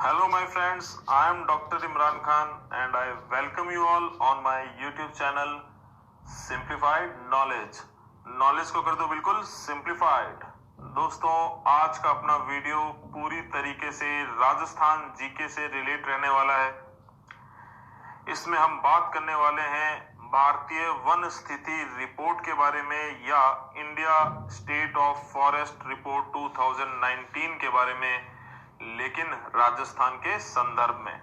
Hello, my friends. I am Dr. Imran Khan and I welcome you all on my YouTube channel Simplified Knowledge. Knowledge को कर दो बिल्कुल simplified. दोस्तों, आज का अपना वीडियो पूरी तरीके से राजस्थान जीके से रिलेट रहने वाला है। इसमें हम बात करने वाले हैं भारतीय वन स्थिति रिपोर्ट के बारे में या India state of forest report 2019 के बारे में, लेकिन राजस्थान के संदर्भ में।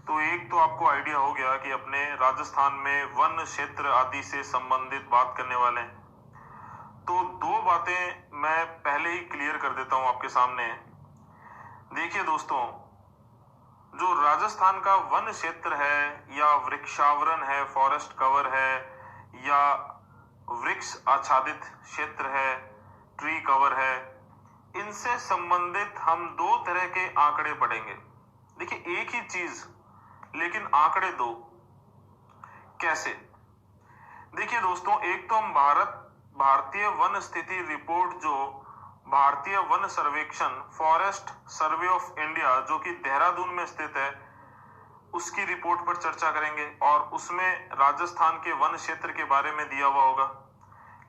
तो एक तो आपको आइडिया हो गया कि अपने राजस्थान में वन क्षेत्र आदि से संबंधित बात करने वाले हैं। तो दो बातें मैं पहले ही क्लियर कर देता हूं आपके सामने। देखिए दोस्तों, जो राजस्थान का वन क्षेत्र है या वृक्षावरण है, फॉरेस्ट कवर है या वृक्ष आच्छादित क्षेत्र है, ट्री कवर है, इनसे संबंधित हम दो तरह के आंकड़े पढ़ेंगे। देखिए, एक ही चीज लेकिन आंकड़े दो। कैसे? देखिए दोस्तों, एक तो हम भारतीय वन स्थिति रिपोर्ट, जो भारतीय वन सर्वेक्षण फॉरेस्ट सर्वे ऑफ इंडिया जो कि देहरादून में स्थित है, उसकी रिपोर्ट पर चर्चा करेंगे और उसमें राजस्थान के वन क्षेत्र के बारे में दिया हुआ होगा।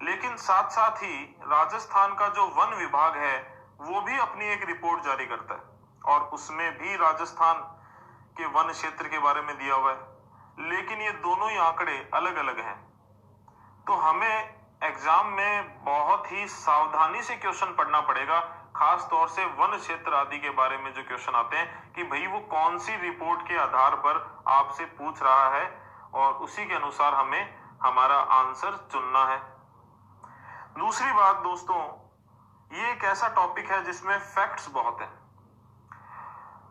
लेकिन साथ साथ ही राजस्थान का जो वन विभाग है वो भी अपनी एक रिपोर्ट जारी करता है और उसमें भी राजस्थान के वन क्षेत्र के बारे में दिया हुआ है। लेकिन ये दोनों ही आंकड़े अलग अलग हैं। तो हमें एग्जाम में बहुत ही सावधानी से क्वेश्चन पढ़ना पड़ेगा, खास तौर से वन क्षेत्र आदि के बारे में जो क्वेश्चन आते हैं कि भाई वो कौन सी रिपोर्ट के आधार पर आपसे पूछ रहा है और उसी के अनुसार हमें हमारा आंसर चुनना है। दूसरी बात दोस्तों, ये एक ऐसा टॉपिक है जिसमें फैक्ट्स बहुत हैं।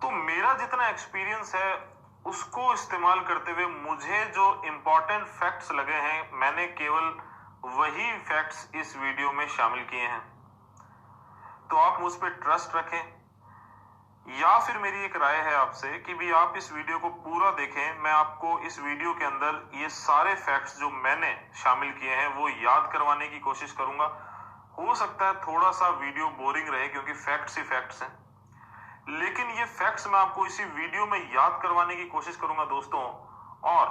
तो मेरा जितना एक्सपीरियंस है उसको इस्तेमाल करते हुए मुझे जो इंपॉर्टेंट फैक्ट्स लगे हैं, मैंने केवल वही फैक्ट्स इस वीडियो में शामिल किए हैं। तो आप मुझ पर ट्रस्ट रखें, या फिर मेरी एक राय है आपसे कि भी आप इस वीडियो को पूरा देखें। मैं आपको इस वीडियो के अंदर ये सारे फैक्ट्स जो मैंने शामिल किए हैं वो याद करवाने की कोशिश करूंगा। हो सकता है थोड़ा सा वीडियो बोरिंग रहे क्योंकि फैक्ट्स ही फैक्ट्स हैं, लेकिन ये फैक्ट्स मैं आपको इसी वीडियो में याद करवाने की कोशिश करूंगा दोस्तों। और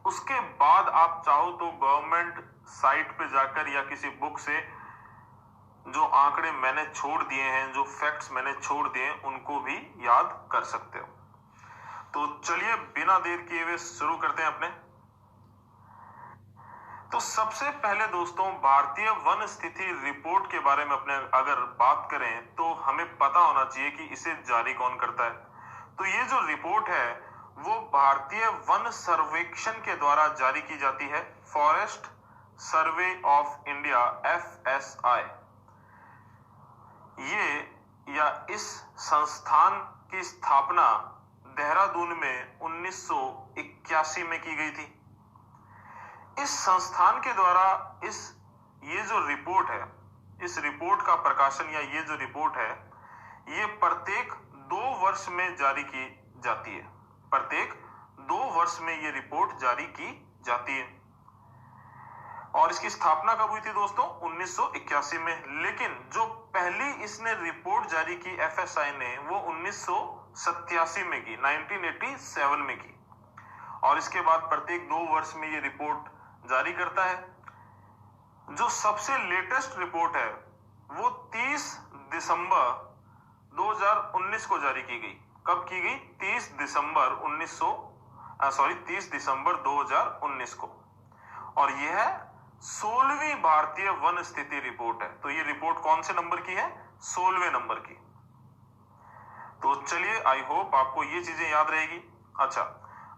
उसके बाद आप चाहो तो गवर्नमेंट साइट पे जाकर या किसी बुक से जो आंकड़े मैंने छोड़ दिए हैं, जो फैक्ट्स मैंने छोड़ दिए हैं, उनको भी याद कर सकते हो। तो चलिए बिना देर किए हुए शुरू करते हैं अपने। तो सबसे पहले दोस्तों, भारतीय वन स्थिति रिपोर्ट के बारे में अपने अगर बात करें तो हमें पता होना चाहिए कि इसे जारी कौन करता है। तो ये जो रिपोर्ट है वो भारतीय वन सर्वेक्षण के द्वारा जारी की जाती है, forest survey of India FSI। ये या इस संस्थान की स्थापना देहरादून में 1981 में की गई थी। इस संस्थान के द्वारा ये जो रिपोर्ट है, इस रिपोर्ट का प्रकाशन या ये जो रिपोर्ट है, ये प्रत्येक 2 वर्ष में जारी की जाती है। प्रत्येक 2 वर्ष में ये रिपोर्ट जारी की जाती है। और इसकी स्थापना कब हुई थी दोस्तों? 1981 में। लेकिन जो पहली इसने रिपोर्ट जारी की FSI ने, वो 1987 में की, 1987 में की। और इसके बाद प्रत्येक 2 वर्ष में ये रिपोर्ट जारी करता है। जो सबसे लेटेस्ट रिपोर्ट है वो 30 दिसंबर 2019 को जारी की गई। कब की गई? 30 दिसंबर 2019 को। और यह है 16वीं भारतीय वन स्थिति रिपोर्ट है। तो ये रिपोर्ट कौन से नंबर की है? 16वें नंबर की। तो चलिए, आई होप आपको ये चीजें याद रहेगी। अच्छा,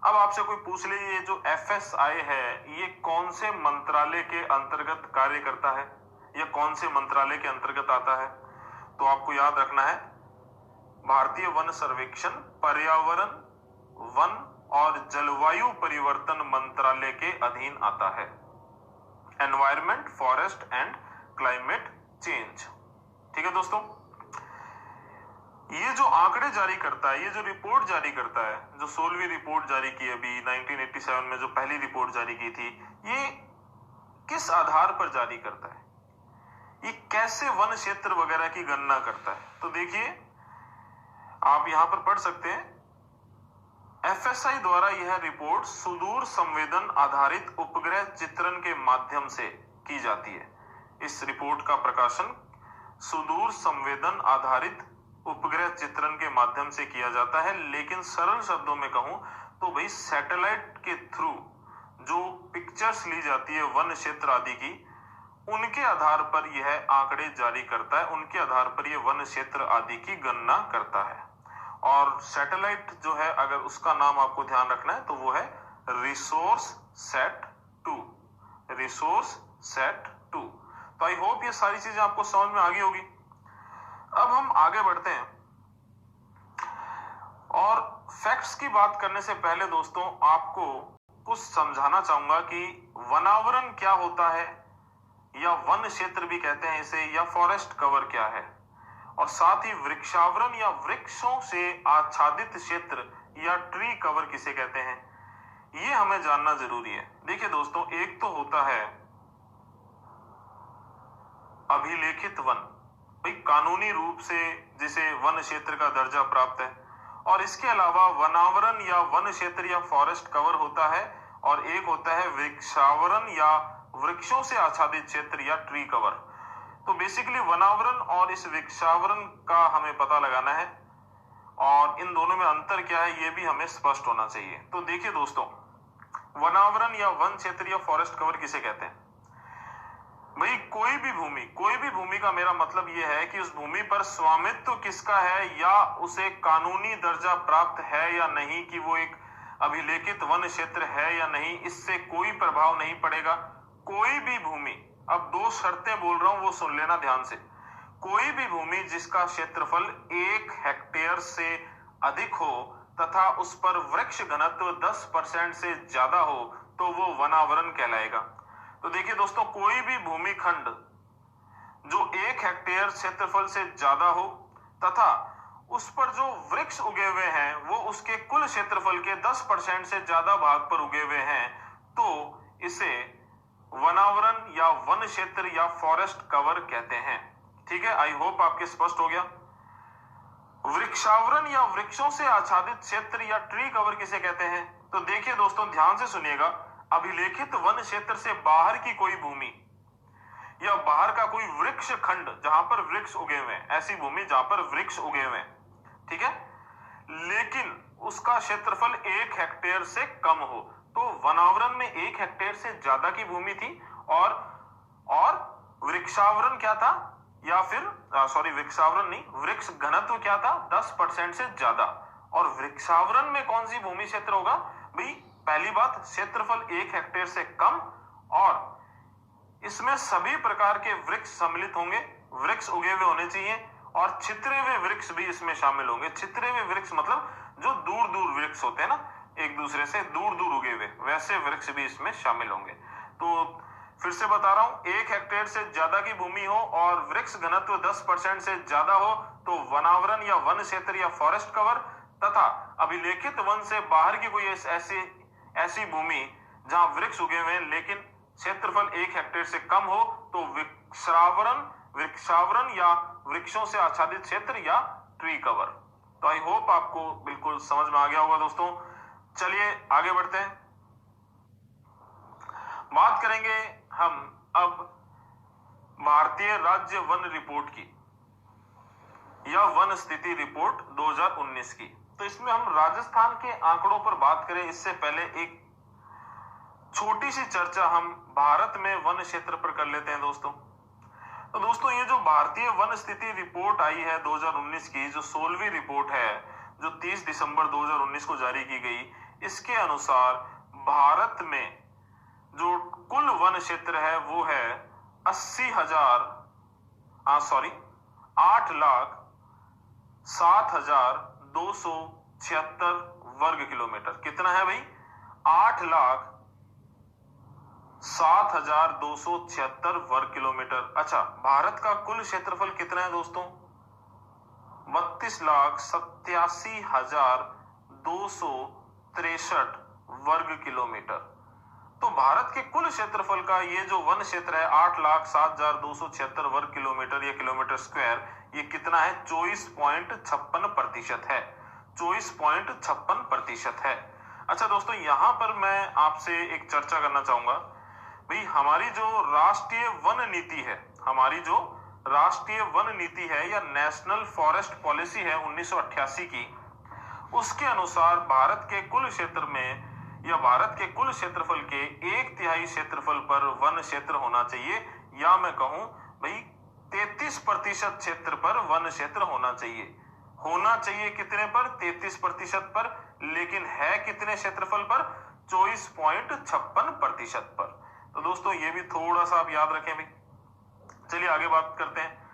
अब आपसे कोई पूछ ले ये जो FSI है ये कौन से मंत्रालय के अंतर्गत कार्य करता है या कौन से मंत्रालय के अंतर्गत आता है, तो आपको याद रखना है भारतीय वन सर्वेक्षण पर्यावरण, वन और जलवायु परिवर्तन मंत्रालय के अधीन आता है। Environment, forest and climate change. ठीक है दोस्तों, ये जो आंकड़े जारी करता है, ये जो रिपोर्ट जारी करता है, जो 16वीं रिपोर्ट जारी की अभी 1987 में जो पहली रिपोर्ट जारी की थी, ये किस आधार पर जारी करता है? ये कैसे वन क्षेत्र वगैरह की गणना करता है? तो देखिए, आप यहां पर पढ़ सकते हैं, एफएसआई द्वारा यह रिपोर्ट सुदूर संवेदन आधारित उपग्रह चित्रण के माध्यम से की जाती है। इस रिपोर्ट का प्रकाशन सुदूर संवेदन आधारित उपग्रह चित्रण के माध्यम से किया जाता है। लेकिन सरल शब्दों में कहूं तो भाई सैटेलाइट के थ्रू जो पिक्चर्स ली जाती है वन क्षेत्र आदि की, उनके आधार पर यह आंकड़े जारी करता है, उनके आधार पर यह वन क्षेत्र आदि की गणना करता है। और सैटेलाइट जो है, अगर उसका नाम आपको ध्यान रखना है तो वो है रिसोर्स सेट 2, रिसोर्स सेट 2। तो आई होप ये सारी चीजें आपको समझ में आ गई होगी। अब हम आगे बढ़ते हैं और फैक्ट्स की बात करने से पहले दोस्तों आपको कुछ समझाना चाहूंगा कि वनावरण क्या होता है, या वन क्षेत्र भी कहते हैं इसे, या फॉरेस्ट कवर क्या है, और साथ ही वृक्षावरण या वृक्षों से आच्छादित क्षेत्र या ट्री कवर किसे कहते हैं, ये हमें जानना जरूरी है। देखिए दोस्तों, एक तो होता है अभिलेखित वन, भाई कानूनी रूप से जिसे वन क्षेत्र का दर्जा प्राप्त है, और इसके अलावा वनावरण या वन क्षेत्र या फॉरेस्ट कवर होता है, और एक होता है वृक्षावरण या वृक्षों से आच्छादित क्षेत्र या ट्री कवर। तो बेसिकली वनावरण और इस वृक्षावरण का हमें पता लगाना है, और इन दोनों में अंतर क्या है ये भी हमें स्पष्ट होना चाहिए। तो देखिए दोस्तों, वनावरण या वन क्षेत्र या फॉरेस्ट कवर किसे कहते हैं? भाई कोई भी भूमि का मेरा मतलब यह है कि उस भूमि पर स्वामित्व किसका है, या उसे कानूनी दर्जा प्राप्त है या नहीं, कि वो एक अभिलेखित वन क्षेत्र है या नहीं, इससे कोई प्रभाव नहीं पड़ेगा। कोई भी भूमि, अब दो शर्तें बोल रहा हूं वो सुन लेना ध्यान से, कोई भी भूमि जिसका क्षेत्रफल 1 हेक्टेयर से अधिक हो तथा उस पर वृक्ष घनत्व 10% से ज्यादा हो तो वो वनावरण कहलाएगा। तो देखिए दोस्तों, कोई भी भूमि खंड जो 1 हेक्टेयर क्षेत्रफल से ज्यादा हो तथा उस पर जो वृक्ष उगे हुए हैं वो उसके कुल क्षेत्रफल के 10% से ज्यादा भाग पर उगे हुए हैं, तो इसे वनावरण या वन क्षेत्र या फॉरेस्ट कवर कहते हैं। ठीक है, आई होप आपके स्पष्ट हो गया। वृक्षावरण या वृक्षों से आच्छादित क्षेत्र या ट्री कवर किसे कहते हैं? तो देखिए दोस्तों, ध्यान से सुनिएगा, अभिलेखित वन क्षेत्र से बाहर की कोई भूमि या बाहर का कोई वृक्ष खंड जहां पर वृक्ष उगे हुए हैं, ऐसी भूमि जहां पर वृक्ष उगे हुए हैं, ठीक है, लेकिन उसका क्षेत्रफल 1 हेक्टेयर से कम हो, तो वनावरण में 1 हेक्टेयर से ज्यादा की भूमि थी, और वृक्षावरण क्या था, या फिर वृक्षावरण नहीं, वृक्ष घनत्व क्या था, 10% से ज्यादा। और वृक्षावरण में कौन सी भूमि क्षेत्र होगा भाई? पहली बात, क्षेत्रफल 1 हेक्टेयर से कम, और इसमें सभी प्रकार के वृक्ष सम्मिलित होंगे, वृक्ष उगे हुए होने चाहिए, और छितरे हुए वृक्ष भी इसमें शामिल होंगे। छितरे हुए वृक्ष मतलब जो दूर दूर वृक्ष होते हैं ना, एक दूसरे से दूर दूर उगे हुए, वैसे वृक्ष भी इसमें शामिल होंगे। तो फिर से बता रहा हूं, 1 हेक्टेयर से ज्यादा की भूमि हो और वृक्ष घनत्व 10% से ज्यादा हो तो वनावरण या वन क्षेत्र या फॉरेस्ट कवर, तथा अभिलेखित वन से बाहर की कोई ऐसी भूमि जहां वृक्ष उगे हुए हैं लेकिन क्षेत्रफल 1 हेक्टेयर से कम हो तो वृक्षावरण या वृक्षों से आच्छादित क्षेत्र या ट्री कवर। तो आई होप आपको बिल्कुल समझ में आ गया होगा दोस्तों। चलिए आगे बढ़ते हैं, बात करेंगे हम अब भारतीय राज्य वन रिपोर्ट की, या वन स्थिति रिपोर्ट 2019 की। तो इसमें हम राजस्थान के आंकड़ों पर बात करें इससे पहले एक छोटी सी चर्चा हम भारत में वन क्षेत्र पर कर लेते हैं दोस्तों। तो दोस्तों, ये जो भारतीय वन स्थिति रिपोर्ट आई है 2019 की, जो 16वीं रिपोर्ट है जो 30 दिसंबर 2019 को जारी की गई, इसके अनुसार भारत में जो कुल वन क्षेत्र है वो है 8,07,276 वर्ग किलोमीटर। कितना है भाई? 8,07,276 वर्ग किलोमीटर। अच्छा, भारत का कुल क्षेत्रफल कितना है दोस्तों? 32,87,263 वर्ग किलोमीटर। तो भारत के कुल क्षेत्रफल का ये जो वन क्षेत्र है 8,07,276 वर्ग किलोमीटर या किलोमीटर स्क्वायर, ये कितना है? 24.56% है। 24.56% है। अच्छा दोस्तों, यहां पर मैं आपसे एक चर्चा करना चाहूंगा। भाई हमारी जो राष्ट्रीय वन नीति है, हमारी जो राष्ट्रीय वन नीति है या नेशनल फॉरेस्ट पॉलिसी है 1988 की, उसके अनुसार भारत के कुल क्षेत्र में या भारत के कुल क्षेत्रफल के 1/3 क्षेत्रफल पर वन क्षेत्र होना चाहिए, या मैं कहूं भाई 33% क्षेत्र पर वन क्षेत्र होना चाहिए। होना चाहिए कितने पर? 33% पर, लेकिन है कितने क्षेत्रफल पर? 24.56% पर। तो दोस्तों ये भी थोड़ा सा आप याद रखें भाई। चलिए आगे बात करते हैं।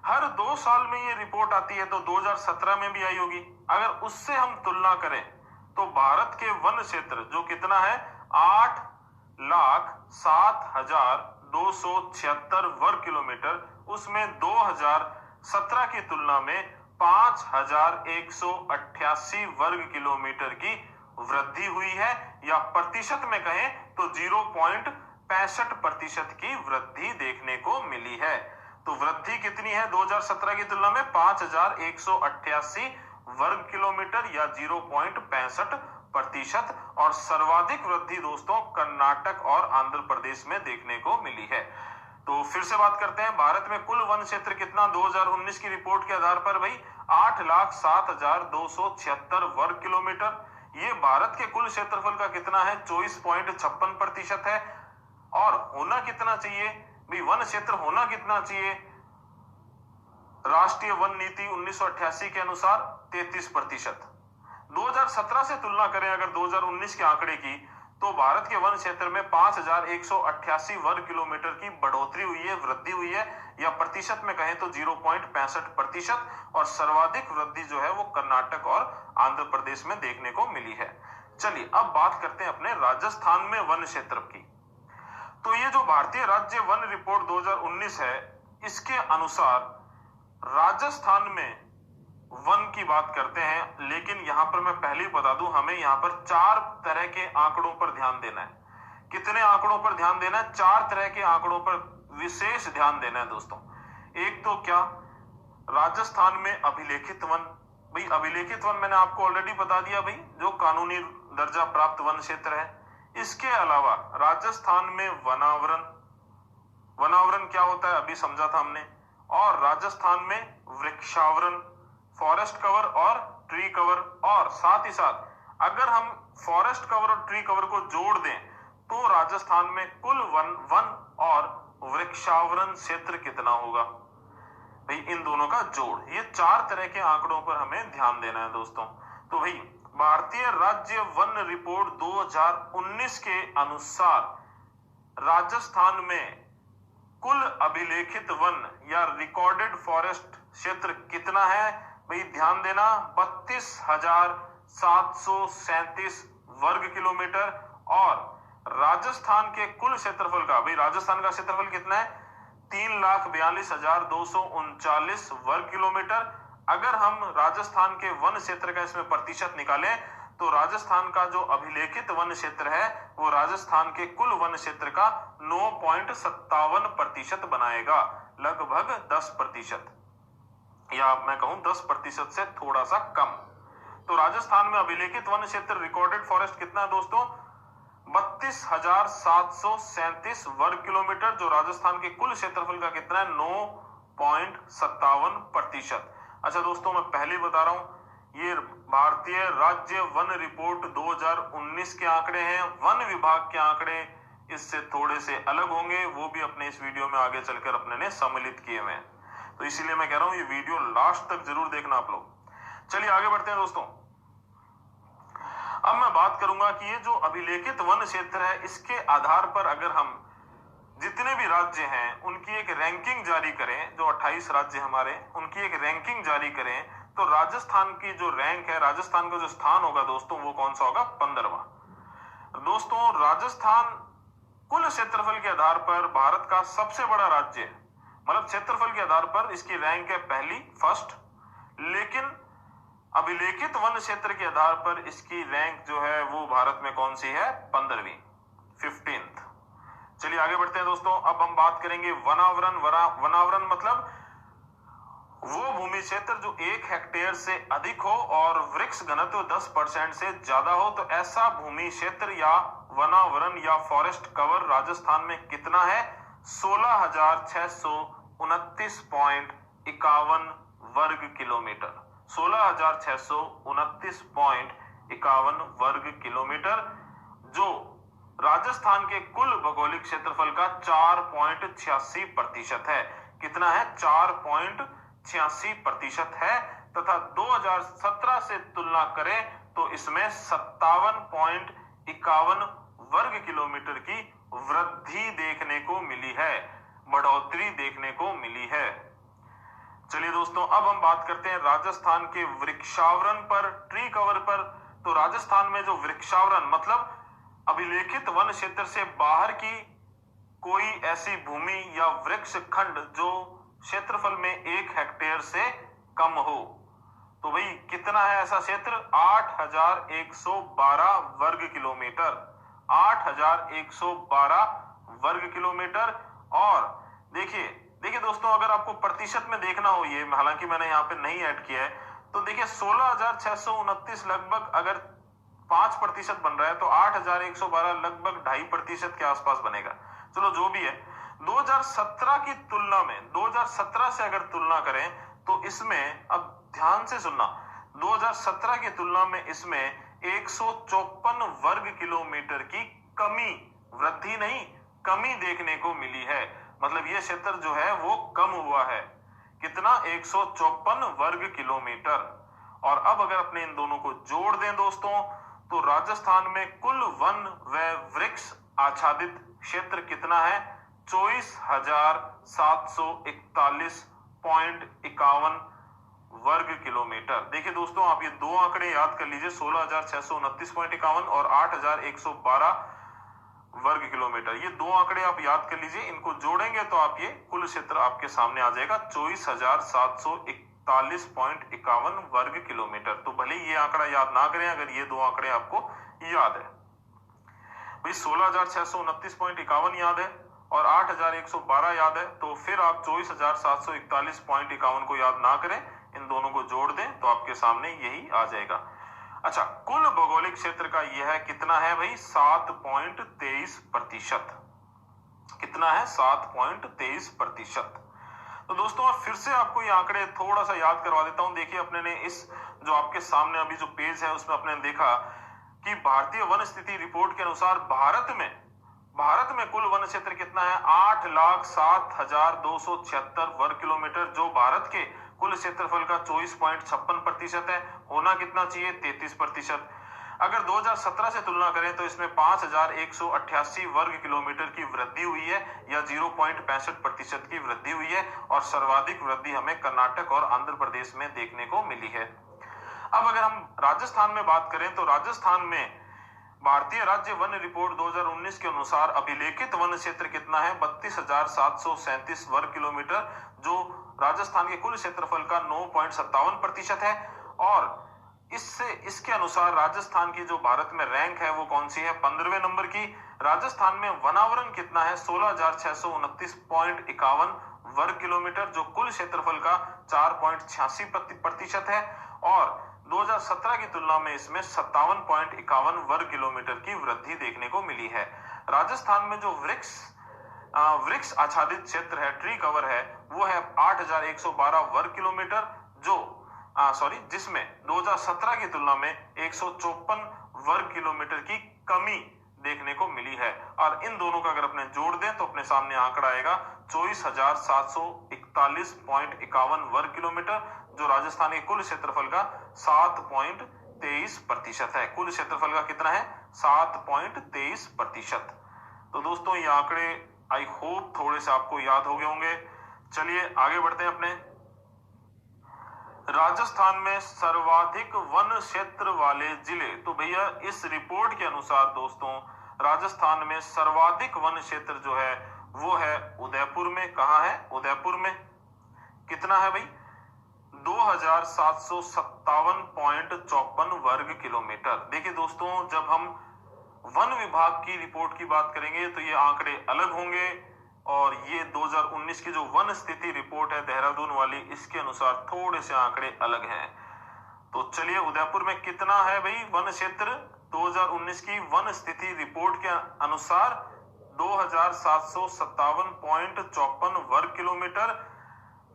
हर 2 साल में ये रिपोर्ट आती है, तो 2017 में भी आई होगी। अगर उससे हम तुलना करें तो भारत के वन क्षेत्र जो कितना है? 8,07,276 वर्ग किलोमीटर, उसमें 2017 की तुलना में 5,188 वर्ग किलोमीटर की वृद्धि हुई है, या प्रतिशत में कहें तो 0.65% की वृद्धि देखने को मिली है। तो वृद्धि कितनी है 2017 की तुलना में? 5,188 वर्ग किलोमीटर या 0.65%। और सर्वाधिक वृद्धि दोस्तों कर्नाटक और आंध्र प्रदेश में देखने को मिली है। तो फिर से बात करते हैं, भारत में कुल वन क्षेत्र कितना 2019 की रिपोर्ट के आधार पर? भाई 8,07,276 वर्ग किलोमीटर। ये भारत के कुल क्षेत्रफल का कितना है? 24.56% है। और होना कितना चाहिए भाई? वन क्षेत्र होना कितना चाहिए राष्ट्रीय वन नीति 1988 के अनुसार? 33%। 2017 से तुलना करें अगर 2019 के आंकड़े की, तो भारत के वन क्षेत्र में 5,188 वर्ग किलोमीटर की बढ़ोतरी हुई है, वृद्धि हुई है, या प्रतिशत में कहें तो 0.65%। और सर्वाधिक वृद्धि जो है वो कर्नाटक और आंध्र प्रदेश में देखने को मिली है। चलिए अब बात करते हैं अपने राजस्थान में वन क्षेत्र की। तो ये जो भारतीय राज्य वन रिपोर्ट 2019 है, इसके अनुसार राजस्थान में वन की बात करते हैं, लेकिन यहां पर मैं पहले ही बता दूं, हमें यहां पर 4 तरह के आंकड़ों पर ध्यान देना है। कितने आंकड़ों पर ध्यान देना है? 4 तरह के आंकड़ों पर विशेष ध्यान देना है दोस्तों। एक तो क्या? राजस्थान में अभिलेखित वन। भाई अभिलेखित वन मैंने आपको ऑलरेडी बता दिया भाई, जो कानूनी दर्जा प्राप्त वन क्षेत्र है। इसके अलावा राजस्थान में वनावरण। वनावरण क्या होता है अभी समझा था हमने। और राजस्थान में वृक्षावरण, फॉरेस्ट कवर और ट्री कवर। और साथ ही साथ अगर हम फॉरेस्ट कवर और ट्री कवर को जोड़ दें तो राजस्थान में कुल वन और वृक्षावरण क्षेत्र कितना होगा? भाई इन दोनों का जोड़। ये 4 तरह के आंकड़ों पर हमें ध्यान देना है दोस्तों। तो भाई भारतीय राज्य वन रिपोर्ट 2019 के अनुसार राजस्थान में कुल अभिलेखित वन या रिकॉर्डेड फॉरेस्ट क्षेत्र कितना है? भाई ध्यान देना, 32,737 वर्ग किलोमीटर। और राजस्थान के कुल क्षेत्रफल का, भाई राजस्थान का क्षेत्रफल कितना है? 3,42,239 वर्ग किलोमीटर। अगर हम राजस्थान के वन क्षेत्र का इसमें प्रतिशत निकालें तो राजस्थान का जो अभिलेखित वन क्षेत्र है वो राजस्थान के कुल वन क्षेत्र का 9.57% बनाएगा, लगभग 10%, या मैं कहूं 10% से थोड़ा सा कम। तो राजस्थान में अभिलेखित वन क्षेत्र रिकॉर्डेड फॉरेस्ट कितना है दोस्तों? 32,737 वर्ग किलोमीटर, जो राजस्थान के कुल क्षेत्रफल का कितना है? 9.57%। अच्छा दोस्तों, मैं पहले बता रहा हूं, ये भारतीय राज्य वन रिपोर्ट 2019 के आंकड़े हैं। वन विभाग के आंकड़े इससे थोड़े से अलग होंगे, वो भी अपने इस वीडियो में आगे चलकर अपने ने सम्मिलित किए हुए हैं। तो इसीलिए मैं कह रहा हूं ये वीडियो लास्ट तक जरूर देखना आप लोग। चलिए आगे बढ़ते हैं दोस्तों। अब मैं बात करूंगा कि ये जो अभिलेखित वन क्षेत्र है, इसके आधार पर अगर हम जितने भी राज्य हैं उनकी एक रैंकिंग जारी करें, जो 28 राज्य हमारे, उनकी एक रैंकिंग जारी करें, तो राजस्थान की जो रैंक है, राजस्थान का जो स्थान होगा दोस्तों, वो कौन सा होगा? 15वां। दोस्तों राजस्थान कुल क्षेत्रफल के आधार पर भारत का सबसे बड़ा राज्य है, मतलब क्षेत्रफल के आधार पर इसकी रैंक है पहली, फर्स्ट। लेकिन अभिलेखित वन क्षेत्र के आधार पर इसकी रैंक जो है वो भारत में कौन सी है? 15वीं, 15th। चलिए आगे बढ़ते हैं दोस्तों। अब हम बात करेंगे वनावरण। वनावरण मतलब वो भूमि क्षेत्र जो 1 हेक्टेयर से अधिक हो और वृक्ष घनत्व 10% से ज्यादा हो। तो ऐसा भूमि क्षेत्र या वनावरण या फॉरेस्ट कवर राजस्थान में कितना है? 16,629.51 वर्ग किलोमीटर। 16,629.51 वर्ग किलोमीटर, जो राजस्थान के कुल भौगोलिक क्षेत्रफल का 4.86% है। कितना है? 4.86% है। तथा 2017 से तुलना करें तो इसमें 57.51 वर्ग किलोमीटर की वृद्धि देखने को मिली है, बढ़ोतरी देखने को मिली है। चलिए दोस्तों, अब हम बात करते हैं राजस्थान के वृक्षावरण पर, ट्री कवर पर। तो राजस्थान में जो वृक्षावरण मतलब अभिलेखित वन क्षेत्र से बाहर की कोई ऐसी भूमि या वृक्ष खंड जो क्षेत्रफल में 1 हेक्टेयर से कम हो। तो भाई कितना है ऐसा क्षेत्र? 8,112 वर्ग किलोमीटर। 8,112 वर्ग किलोमीटर। और देखिए दोस्तों, अगर आपको प्रतिशत में देखना हो, ये हालांकि मैंने यहाँ पे नहीं ऐड किया है, तो देखिए 16,629 लगभग अगर 5% बन रहा है तो 8,112 लगभग 2.5% के आसपास बनेगा। चलो जो भी है, 2017 की तुलना में, 2017 से अगर तुलना करें तो इसमें, अब ध्यान से सुनना, 2017 की तुलना में इसमें 154 वर्ग किलोमीटर की कमी, वृद्धि नहीं कमी देखने को मिली है। मतलब ये क्षेत्र जो है वो कम हुआ है। कितना? 154 वर्ग किलोमीटर। और अब अगर अपने इन दोनों को जोड़ दें दोस्तों, तो राजस्थान में कुल वन व वृक्ष आच्छादित क्षेत्र कितना है? 24,741.51 वर्ग किलोमीटर। देखिए दोस्तों, आप ये दो आंकड़े याद कर लीजिए, 16,629.51 और 8,112 वर्ग किलोमीटर। ये दो आंकड़े आप याद कर लीजिए, इनको जोड़ेंगे तो आप ये कुल क्षेत्र आपके सामने आ जाएगा 24,741.51 वर्ग किलोमीटर। तो भले ये आंकड़ा याद ना करें, अगर ये दो आंकड़े आपको याद है। भाई 16,629.51 याद है और 8,112 याद है, तो फिर आप 24,741.51 को याद ना करें, इन दोनों को जोड़ दें तो आपके सामने यही आ जाएगा। अच्छा, कुल भौगोलिक क्षेत्र का यह है, कितना है भाई? 7.23%। कितना है? 7.23%। तो दोस्तों फिर से आपको ये आंकड़े थोड़ा सा याद करवा देता हूं। देखिए, अपने ने इस जो आपके सामने अभी जो पेज है उसमें अपने देखा कि भारतीय वन स्थिति रिपोर्ट के अनुसार भारत में कुल वन क्षेत्र कितना है? 8,07,276 वर्ग किलोमीटर, जो भारत के कुल क्षेत्रफल का 24.56% है। होना कितना चाहिए? 33%। अगर 2017 से तुलना करें तो इसमें 5,188 वर्ग किलोमीटर की वृद्धि हुई है या 0.65% की वृद्धि हुई है। और सर्वाधिक वृद्धि हमें कर्नाटक और आंध्र प्रदेश में देखने को मिली है। अब अगर हम राजस्थान में बात करें तो राजस्थान में भारतीय राज्य वन रिपोर्ट 2019 के अनुसार अभिलेखित वन क्षेत्र कितना है? 32,737 वर्ग किलोमीटर, जो राजस्थान के कुल क्षेत्रफल का 9.57% है। और इसके अनुसार राजस्थान की जो भारत में रैंक है वो कौन सी है? 15वें नंबर की। राजस्थान में वनावरण कितना है? 16,629.51 वर्ग किलोमीटर, जो कुल क्षेत्रफल का 4.86% है। और 2017 की तुलना में इसमें 57.51 वर्ग किलोमीटर की वृद्धि देखने को मिली है। राजस्थान में जो वृक्ष आच्छादित क्षेत्र है, ट्री कवर है, वो है 8,112 वर्ग किलोमीटर, जिसमें 2017 की तुलना में 154 वर्ग किलोमीटर की कमी देखने को मिली है। और इन दोनों का अगर अपने जोड़ दें तो अपने सामने आंकड़ा आएगा 24,741.51 वर्ग किलोमीटर, जो राजस्थान के कुल क्षेत्रफल का 7.23% है। कुल क्षेत्रफल का कितना है? 7.23%। तो दोस्तों ये आंकड़े आई होप थोड़े से आपको याद हो गए होंगे। चलिए आगे बढ़ते हैं अपने। राजस्थान में सर्वाधिक वन क्षेत्र वाले जिले, तो भैया इस रिपोर्ट के अनुसार दोस्तों राजस्थान में सर्वाधिक वन क्षेत्र जो है वो है उदयपुर में। कहां है? उदयपुर में। कितना है भाई? 2,757.54 वर्ग किलोमीटर। देखिए दोस्तों, जब हम वन विभाग की रिपोर्ट की बात करेंगे तो ये आंकड़े अलग होंगे और ये 2019 की जो वन स्थिति रिपोर्ट है देहरादून वाली, इसके अनुसार थोड़े से आंकड़े अलग हैं। तो चलिए, उदयपुर में कितना है भाई वन क्षेत्र? 2019 की वन स्थिति रिपोर्ट के अनुसार 2757.54 वर्ग किलोमीटर,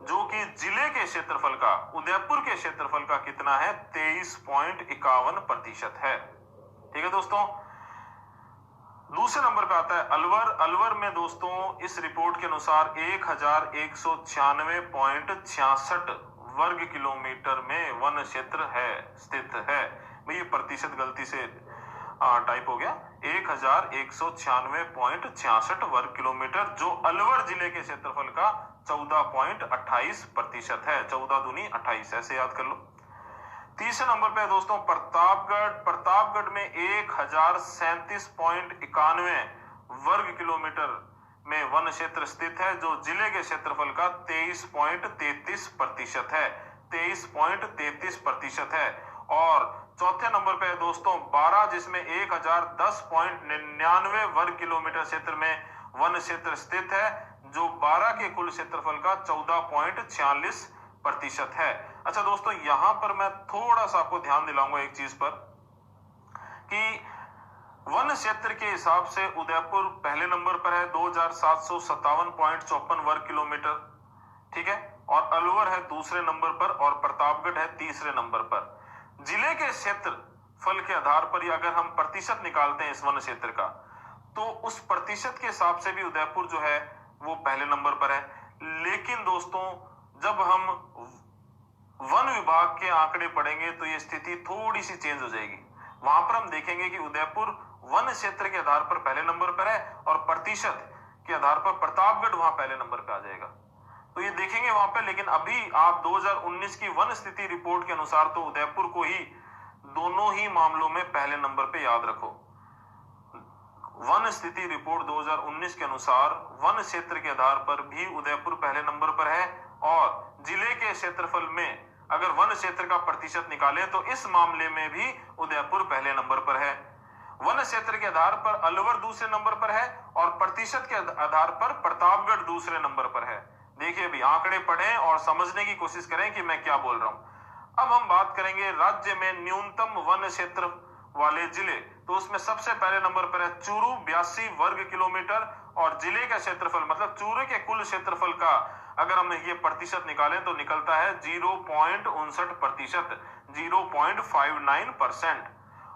जो कि जिले के क्षेत्रफल का, उदयपुर के क्षेत्रफल का कितना है? 23.51% है। ठीक है दोस्तों। दूसरे नंबर पे आता है अलवर। अलवर में दोस्तों इस रिपोर्ट के अनुसार 1196.66 वर्ग किलोमीटर में वन क्षेत्र है, स्थित है। भाई ये प्रतिशत गलती से टाइप हो गया। 1196.66 वर्ग किलोमीटर, जो अलवर जिले के क्षेत्रफल का 14.28% है। 14 दूनी 28, ऐसे याद कर लो। तीसरे नंबर पे दोस्तों प्रतापगढ़। प्रतापगढ़ में 1037.91 वर्ग किलोमीटर में वन क्षेत्र स्थित है, जो जिले के क्षेत्रफल का 23.33% है। 23.33% है। और चौथे नंबर पे दोस्तों 12, जिसमें 1010.99 वर्ग किलोमीटर क्षेत्र में वन क्षेत्र स्थित है, जो 12 के कुल क्षेत्रफल का 14.46% है। अच्छा दोस्तों, यहां पर मैं थोड़ा सा आपको ध्यान दिलाऊंगा एक चीज पर, कि वन क्षेत्र के हिसाब से उदयपुर पहले नंबर पर है 2757.54 वर्ग किलोमीटर, ठीक है, और अलवर है दूसरे नंबर पर, और प्रतापगढ़ है तीसरे नंबर पर। जिले के क्षेत्रफल के आधार पर अगर हम प्रतिशत निकालते हैं इस वन क्षेत्र का, तो उस प्रतिशत के हिसाब से भी उदयपुर जो है वो पहले नंबर पर है। लेकिन दोस्तों जब हम वन विभाग के आंकड़े पढ़ेंगे तो ये स्थिति थोड़ी सी चेंज हो जाएगी। वहां पर हम देखेंगे कि उदयपुर वन क्षेत्र के आधार पर पहले नंबर पर है, और प्रतिशत के आधार पर प्रतापगढ़ वहां पहले नंबर पर आ जाएगा। तो ये देखेंगे वहां पे। लेकिन अभी आप 2019 की वन स्थिति रिपोर्ट के अनुसार तो उदयपुर को ही दोनों ही मामलों में पहले नंबर पे याद रखो। वन स्थिति रिपोर्ट 2019 के अनुसार वन क्षेत्र के आधार पर भी उदयपुर पहले नंबर पर है, और जिले के क्षेत्रफल में अगर वन क्षेत्र का प्रतिशत निकाले तो इस मामले में भी उदयपुर पहले नंबर पर है। वन क्षेत्र के आधार पर अलवर दूसरे नंबर पर है, और प्रतिशत के आधार पर प्रतापगढ़ दूसरे नंबर पर है। देखिए भी, आंकड़े पढ़ें और समझने की कोशिश करें कि मैं क्या बोल रहा हूं। अब हम बात करेंगे राज्य में न्यूनतम वन क्षेत्र वाले जिले। तो उसमें सबसे पहले नंबर पर है चूरू 82 वर्ग किलोमीटर, और जिले का क्षेत्रफल मतलब चूरू के कुल क्षेत्रफल का अगर हम ये प्रतिशत निकालें तो निकलता है 0.59%, 0.59%।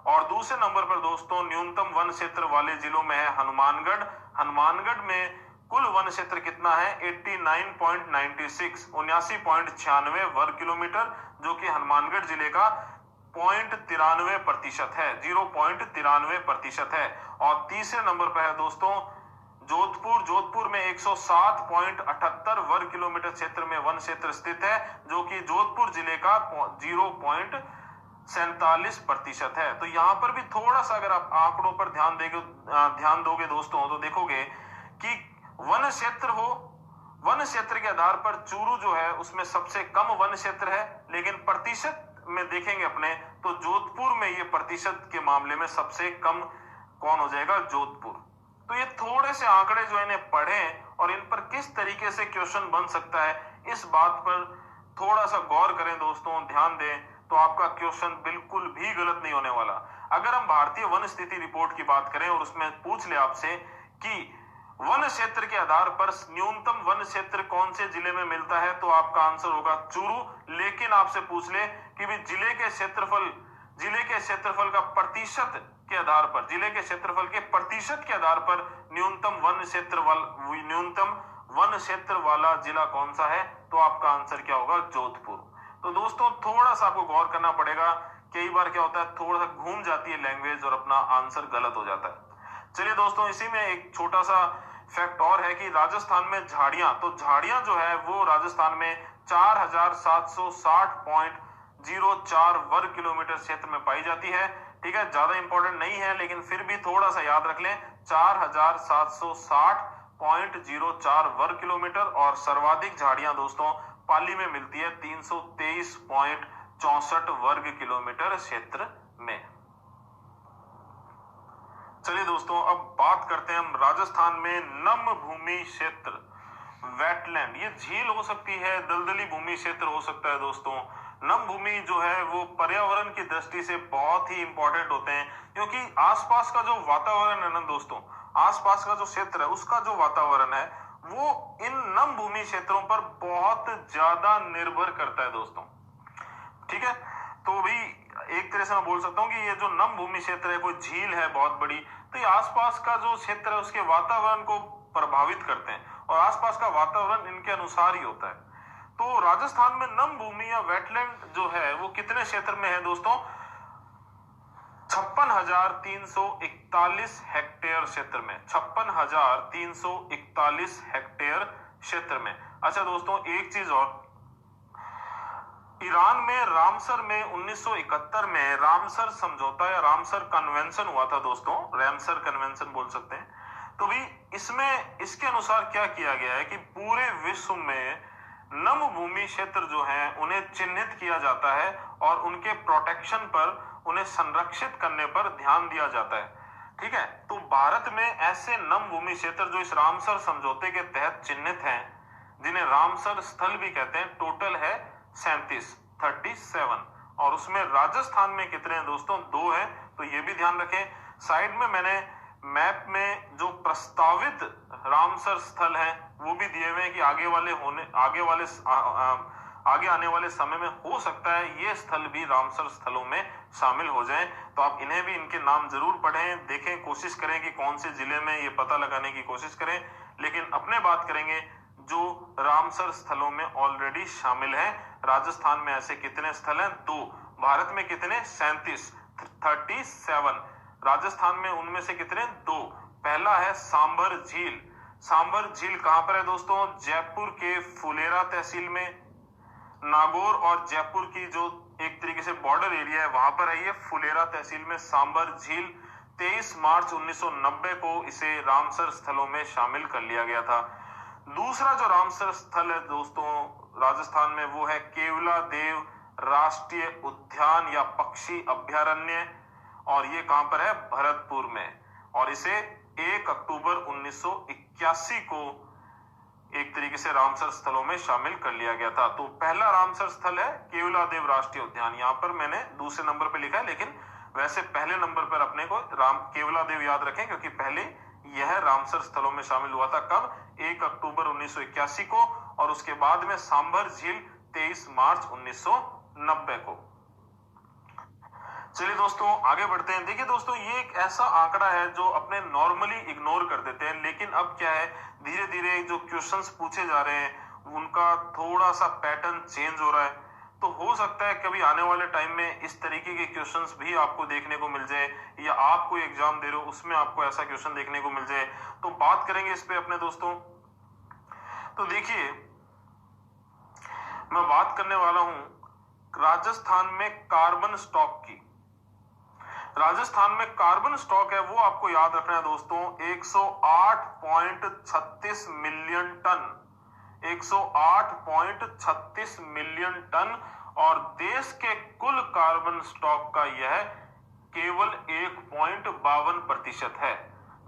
और दूसरे नंबर पर दोस्तों न्यूनतम वन क्षेत्र वाले जिलों में है हनुमानगढ़। हनुमानगढ़ में कुल वन क्षेत्र कितना है? 89.96, 79.96 वर्ग किलोमीटर, जो कि हनुमानगढ़ जिले का 0.93% है, 0.93% है। और तीसरे नंबर पर है दोस्तों जोधपुर। जोधपुर में 107.78 वर्ग किलोमीटर क्षेत्र में वन क्षेत्र स्थित है, जो कि जोधपुर जिले का 0.47% है। तो यहां पर भी थोड़ा सा अगर आप आंकड़ों पर ध्यान दोगे दोस्तों, तो देखोगे कि वन क्षेत्र हो, वन क्षेत्र के आधार पर चूरू जो है उसमें सबसे कम वन क्षेत्र है, लेकिन प्रतिशत में देखेंगे अपने तो जोधपुर में ये प्रतिशत के मामले में सबसे कम कौन हो जाएगा? जोधपुर। तो ये थोड़े से आंकड़े जो इन्हें पढ़ें और इन पर किस तरीके से क्वेश्चन बन सकता है, इस बात पर थोड़ा सा गौर करें दोस्तों, ध्यान दें, तो आपका क्वेश्चन बिल्कुल भी गलत नहीं होने वाला। अगर हम भारतीय वन स्थिति रिपोर्ट की बात करें और उसमें पूछ ले आपसे कि वन क्षेत्र के आधार पर न्यूनतम वन क्षेत्र कौन से जिले में मिलता है, तो आपका आंसर होगा चूरू। लेकिन आपसे पूछ ले कि भी जिले के क्षेत्रफल का प्रतिशत के आधार पर, जिले के क्षेत्रफल के प्रतिशत के आधार पर न्यूनतम वन क्षेत्र वाला जिला कौन सा है, तो आपका आंसर क्या होगा? जोधपुर। तो दोस्तों थोड़ा सा आपको गौर करना पड़ेगा। कई बार क्या होता है, थोड़ा सा घूम जाती है लैंग्वेज और अपना आंसर गलत हो जाता है। चलिए दोस्तों, इसी में एक छोटा सा फैक्ट और है कि राजस्थान में झाड़ियां, तो झाड़ियां जो है वो राजस्थान में 4760.04 वर्ग किलोमीटर क्षेत्र में पाई जाती है। ठीक है, ज्यादा इंपॉर्टेंट नहीं है, लेकिन फिर भी थोड़ा सा याद रख लें, 4760.04 वर्ग किलोमीटर। और सर्वाधिक झाड़ियां दोस्तों पाली में मिलती है 323.64 वर्ग किलोमीटर क्षेत्र में। चलिए दोस्तों, अब बात करते हैं हम राजस्थान में नम भूमि क्षेत्र, वेटलैंड। ये झील हो सकती है, दलदली भूमि क्षेत्र हो सकता है दोस्तों। नम भूमि जो है वो पर्यावरण की दृष्टि से बहुत ही इंपॉर्टेंट होते हैं, क्योंकि आसपास का जो वातावरण है ना दोस्तों, आसपास का जो क्षेत्र है उसका जो वातावरण है वो इन नम भूमि क्षेत्रों पर बहुत ज्यादा निर्भर करता है दोस्तों। ठीक है, तो भी एक तरह से मैं बोल सकता हूँ कि ये जो नम भूमि क्षेत्र है, कोई झील है बहुत बड़ी, तो ये आसपास का जो क्षेत्र है उसके वातावरण को प्रभावित करते हैं और आसपास का वातावरण इनके अनुसार ही होता है। तो राजस्थान में नम भूमि या वेटलैंड जो है वो कितने क्षेत्र में है दोस्तों? 56,341 हेक्टेयर क्षेत्र में, 56,341 हेक्टेयर क्षेत्र में। अच्छा दोस्तों, एक चीज और, ईरान में रामसर में 1971 में रामसर समझौता या रामसर कन्वेंशन हुआ था दोस्तों, रामसर कन्वेंशन बोल सकते हैं। तो भी इसमें इसके अनुसार क्या किया गया है कि पूरे विश्व में नम भूमि क्षेत्र जो हैं उन्हें चिन्हित किया जाता है और उनके प्रोटेक्शन पर, उन्हें संरक्षित करने पर ध्यान दिया जाता है। ठीक है, तो भारत में ऐसे नम भूमि क्षेत्र जो इस रामसर समझौते के तहत चिन्हित हैं, जिन्हें रामसर स्थल भी कहते हैं, टोटल है 37, और उसमें राजस्थान में कितने हैं दोस्तों? 2 है। तो ये भी ध्यान रखें। साइड में मैंने मैप में जो प्रस्तावित रामसर स्थल है वो भी दिए हुए हैं कि आगे आने वाले समय में हो सकता है ये स्थल भी रामसर स्थलों में शामिल हो जाएं। तो आप इन्हें भी, इनके नाम जरूर पढ़ें, देखें, कोशिश करें कि कौन से जिले में ये पता लगाने की कोशिश करें। लेकिन अपने बात करेंगे जो रामसर स्थलों में ऑलरेडी शामिल है। राजस्थान में ऐसे कितने स्थल हैं? 2। भारत में कितने? 37। राजस्थान में उनमें से कितने? 2। पहला है सांभर झील। सांभर झील कहां पर है दोस्तों? जयपुर के फुलेरा तहसील में। नागौर और जयपुर की जो एक तरीके से बॉर्डर एरिया है वहां पर है ये, फुलेरा तहसील में सांभर झील। 23 मार्च 1990 को इसे रामसर स्थलों में शामिल कर लिया गया था। दूसरा जो रामसर स्थल है दोस्तों राजस्थान में, वो है केवला देव राष्ट्रीय उद्यान या पक्षी अभ्यारण्य, और ये कहां पर है? भरतपुर में। और इसे 1 अक्टूबर 1981 को एक तरीके से रामसर स्थलों में शामिल कर लिया गया था। तो पहला रामसर स्थल है केवला देव राष्ट्रीय उद्यान, यहां पर मैंने दूसरे नंबर पर लिखा है, लेकिन वैसे पहले नंबर पर अपने को केवला देव याद रखें, क्योंकि पहले यह रामसर स्थलों में शामिल हुआ था। कब? 1 अक्टूबर 1981 को, और उसके बाद में सांभर झील 23 मार्च 1990 को। चलिए दोस्तों आगे बढ़ते हैं। देखिए दोस्तों, ये एक ऐसा आंकड़ा है जो अपने नॉर्मली इग्नोर कर देते हैं, लेकिन अब क्या है, धीरे धीरे जो क्वेश्चंस पूछे जा रहे हैं उनका थोड़ा सा पैटर्न चेंज हो रहा है। तो हो सकता है कभी आने वाले टाइम में इस तरीके के क्वेश्चंस भी आपको देखने को मिल जाए, या आप कोई एग्जाम दे रहे हो उसमें आपको ऐसा क्वेश्चन देखने को मिल जाए। तो बात करेंगे इस पे अपने दोस्तों। तो देखिए, मैं बात करने वाला हूं राजस्थान में कार्बन स्टॉक की। राजस्थान में कार्बन स्टॉक है वो आपको याद रखना है दोस्तों, 108.36 मिलियन टन, 108.36 मिलियन टन, और देश के कुल कार्बन स्टॉक का यह केवल 1.52% है।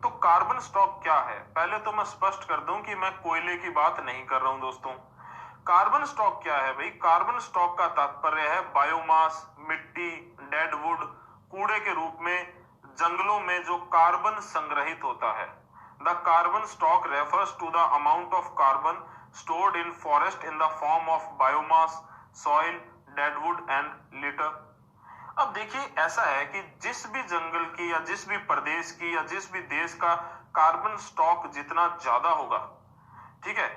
तो कार्बन स्टॉक क्या है? पहले तो मैं स्पष्ट कर दूं कि मैं कोयले की बात नहीं कर रहा हूं दोस्तों। कार्बन स्टॉक क्या है भाई? कार्बन स्टॉक का तात्पर्य है बायोमास, मिट्टी, डेडवुड, कूड़े के रूप में जंगलों में जो कार्बन संग्रहित होता है। The carbon stock refers to the amount of carbon stored in forest in the form of biomass, soil, deadwood and litter। अब देखिए, ऐसा है कि जिस भी जंगल की या जिस भी प्रदेश की या जिस भी देश का कार्बन स्टॉक जितना ज्यादा होगा, ठीक है,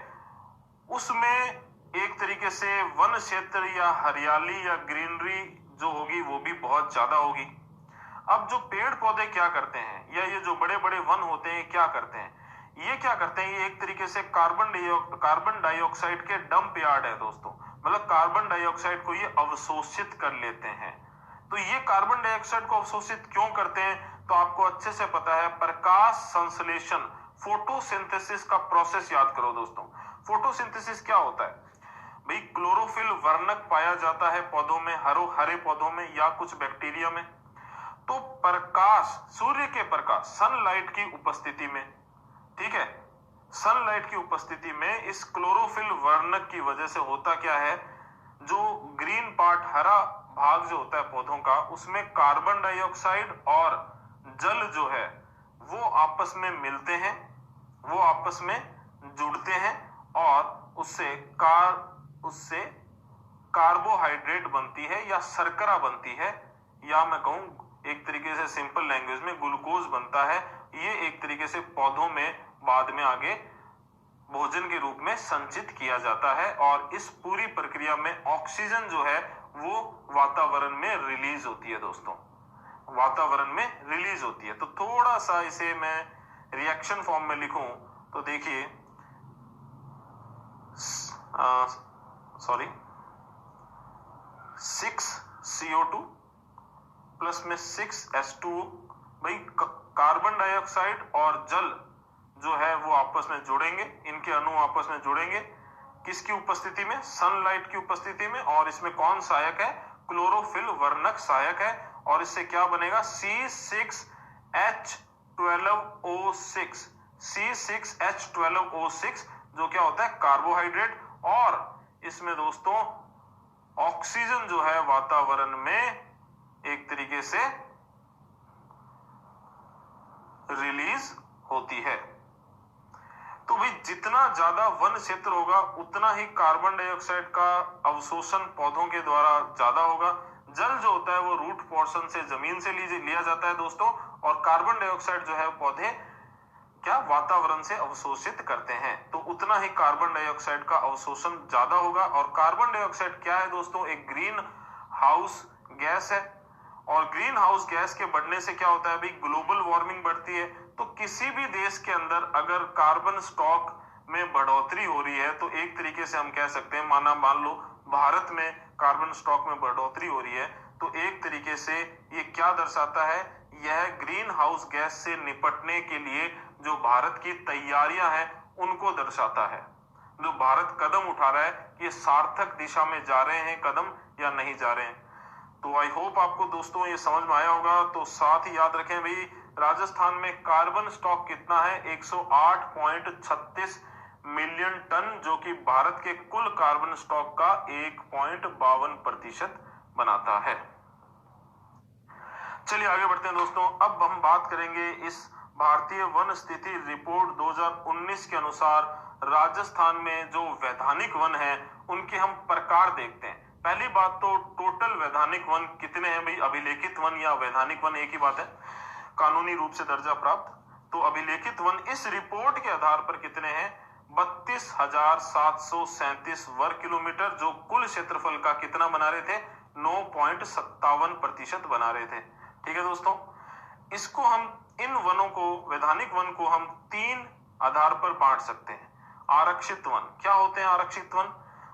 उसमें एक तरीके से वन क्षेत्र या हरियाली या ग्रीनरी जो होगी वो भी बहुत ज्यादा होगी। अब जो पेड़ पौधे क्या करते हैं, या ये जो बड़े बड़े वन होते हैं क्या करते हैं? ये क्या करते हैं, ये एक तरीके से कार्बन डाइऑक्साइड के डंप यार्ड है दोस्तों। मतलब कार्बन डाइऑक्साइड को ये अवशोषित कर लेते हैं। तो ये कार्बन डाइऑक्साइड को अवशोषित क्यों करते हैं? तो आपको अच्छे से पता है, प्रकाश संश्लेषण, फोटोसिंथेसिस का प्रोसेस याद करो दोस्तों। फोटोसिंथेसिस क्या होता है भाई? क्लोरोफिल वर्णक पाया जाता है पौधों में, हरे पौधों में या कुछ बैक्टीरिया में। तो प्रकाश, सूर्य के प्रकाश, सनलाइट की उपस्थिति में, ठीक है, सनलाइट की उपस्थिति में इस क्लोरोफिल वर्णक की वजह से होता क्या है, जो ग्रीन पार्ट, हरा भाग जो होता है पौधों का, उसमें कार्बन डाइऑक्साइड और जल जो है वो आपस में मिलते हैं, वो आपस में जुड़ते हैं और उससे कार्बोहाइड्रेट बनती है या शर्करा बनती है, या मैं कहूं एक तरीके से सिंपल लैंग्वेज में ग्लूकोज बनता है। ये एक तरीके से पौधों में बाद में आगे भोजन के रूप में संचित किया जाता है और इस पूरी प्रक्रिया में ऑक्सीजन जो है वो वातावरण में रिलीज होती है दोस्तों, वातावरण में रिलीज होती है। तो थोड़ा सा इसे मैं रिएक्शन फॉर्म में लिखूं तो देखिए, सॉरी 6CO2 प्लस में 6H2O, भाई कार्बन डाइऑक्साइड और जल जो है वो आपस में जुड़ेंगे, इनके अणु आपस में जुड़ेंगे, किसकी उपस्थिति में, सनलाइट की उपस्थिति में, और इसमें कौन सहायक है, क्लोरोफिल वर्णक सहायक है, और इससे क्या बनेगा, C6H12O6, C6H12O6 जो क्या होता है, कार्बोहाइड्रेट, और इसमें दोस्तों ऑक्सीजन जो है वातावरण में एक तरीके से रिलीज होती है। तो भाई जितना ज्यादा वन क्षेत्र होगा उतना ही कार्बन डाइऑक्साइड का अवशोषण पौधों के द्वारा ज्यादा होगा। जल जो होता है वो रूट पोर्शन से, जमीन से लिया जाता है दोस्तों, और कार्बन डाइऑक्साइड जो है पौधे क्या वातावरण से अवशोषित करते हैं, तो उतना ही कार्बन डाइऑक्साइड का अवशोषण ज्यादा होगा। और कार्बन डाइऑक्साइड क्या है दोस्तों, एक ग्रीन हाउस गैस है, और ग्रीन हाउस गैस के बढ़ने से क्या होता है भाई, ग्लोबल वार्मिंग बढ़ती है। तो किसी भी देश के अंदर अगर कार्बन स्टॉक में बढ़ोतरी हो रही है तो एक तरीके से हम कह सकते हैं, मान लो भारत में कार्बन स्टॉक में बढ़ोतरी हो रही है, तो एक तरीके से ये क्या दर्शाता है, यह ग्रीन हाउस गैस से निपटने के लिए जो भारत की तैयारियां हैं उनको दर्शाता है। जो भारत कदम उठा रहा है कि ये सार्थक दिशा में जा रहे हैं कदम या नहीं जा रहे हैं। तो आई होप आपको दोस्तों ये समझ में आया होगा। तो साथ ही याद रखें भाई, राजस्थान में कार्बन स्टॉक कितना है, 108.36 मिलियन टन, जो कि भारत के कुल कार्बन स्टॉक का 1.52% बनाता है। चलिए आगे बढ़ते हैं दोस्तों। अब हम बात करेंगे इस भारतीय वन स्थिति रिपोर्ट 2019 के अनुसार राजस्थान में जो वैधानिक वन है उनके हम प्रकार देखते हैं। पहली बात तो टोटल वैधानिक वन कितने हैं भाई, अभिलेखित वन या वैधानिक वन एक ही बात है, कानूनी रूप से दर्जा प्राप्त। तो अभिलेखित वन इस रिपोर्ट के आधार पर कितने हैं, 32,737 वर्ग किलोमीटर, जो कुल क्षेत्रफल का कितना बना रहे थे, 9.57% बना रहे थे। ठीक है दोस्तों, इसको हम इन वनों को, वैधानिक वन को हम 3 आधार पर बांट सकते हैं। आरक्षित वन, क्या होते हैं आरक्षित वन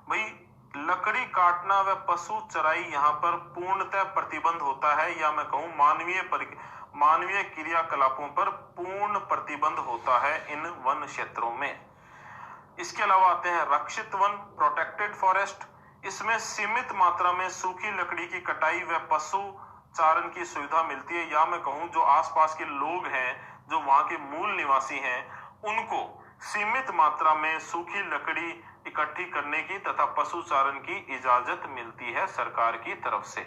भाई, लकड़ी काटना व पशु चराई यहाँ पर पूर्णतः प्रतिबंध होता है, या मैं कहूं मानवीय क्रियाकलापों पर पूर्ण प्रतिबंध होता है इन वन क्षेत्रों में। इसके अलावा आते हैं रक्षित वन, प्रोटेक्टेड फॉरेस्ट। इसमें सीमित मात्रा में सूखी लकड़ी की कटाई व पशु चारण की सुविधा मिलती है, या मैं कहूं जो आसपास के लोग हैं, जो वहां के मूल निवासी हैं, उनको सीमित मात्रा में सूखी लकड़ी इकट्ठी करने की तथा पशु चारण की इजाजत मिलती है सरकार की तरफ से।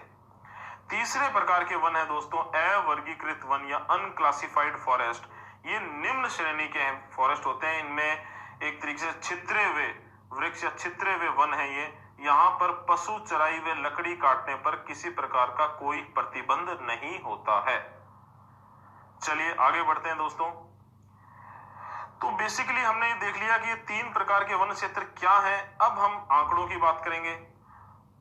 तीसरे प्रकार के वन है दोस्तों अवर्गीकृत वन या अनक्लासिफाइड फॉरेस्ट। ये निम्न श्रेणी के फॉरेस्ट होते हैं, इनमें एक तरीके से छितरे हुए वृक्ष या छितरे हुए वन है ये। यहाँ पर पशु चराई व लकड़ी काटने पर किसी प्रकार का कोई प्रतिबंध नहीं होता है। चलिए आगे बढ़ते हैं दोस्तों। तो बेसिकली हमने ये देख लिया कि ये 3 प्रकार के वन क्षेत्र क्या हैं। अब हम आंकड़ों की बात करेंगे।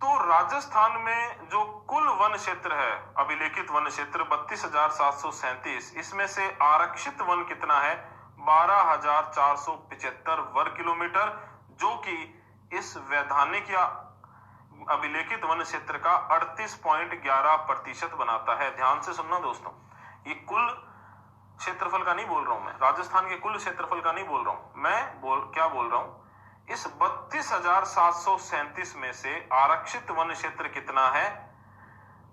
तो राजस्थान में जो कुल वन क्षेत्र है, अभिलेखित वन क्षेत्र 32,737, इसमें से आरक्षित वन कितना है, 12,475 वर्ग किलोमीटर, जो कि इस वैधानिक या अभिलेखित वन क्षेत्र का 38.11% बनाता है। ध्यान से सुनना दोस्तों, ये कुल क्षेत्रफल का नहीं बोल रहा हूं मैं, राजस्थान के कुल क्षेत्रफल का नहीं बोल रहा हूं मैं, क्या बोल रहा हूं, इस 32,737 में से आरक्षित वन क्षेत्र कितना है,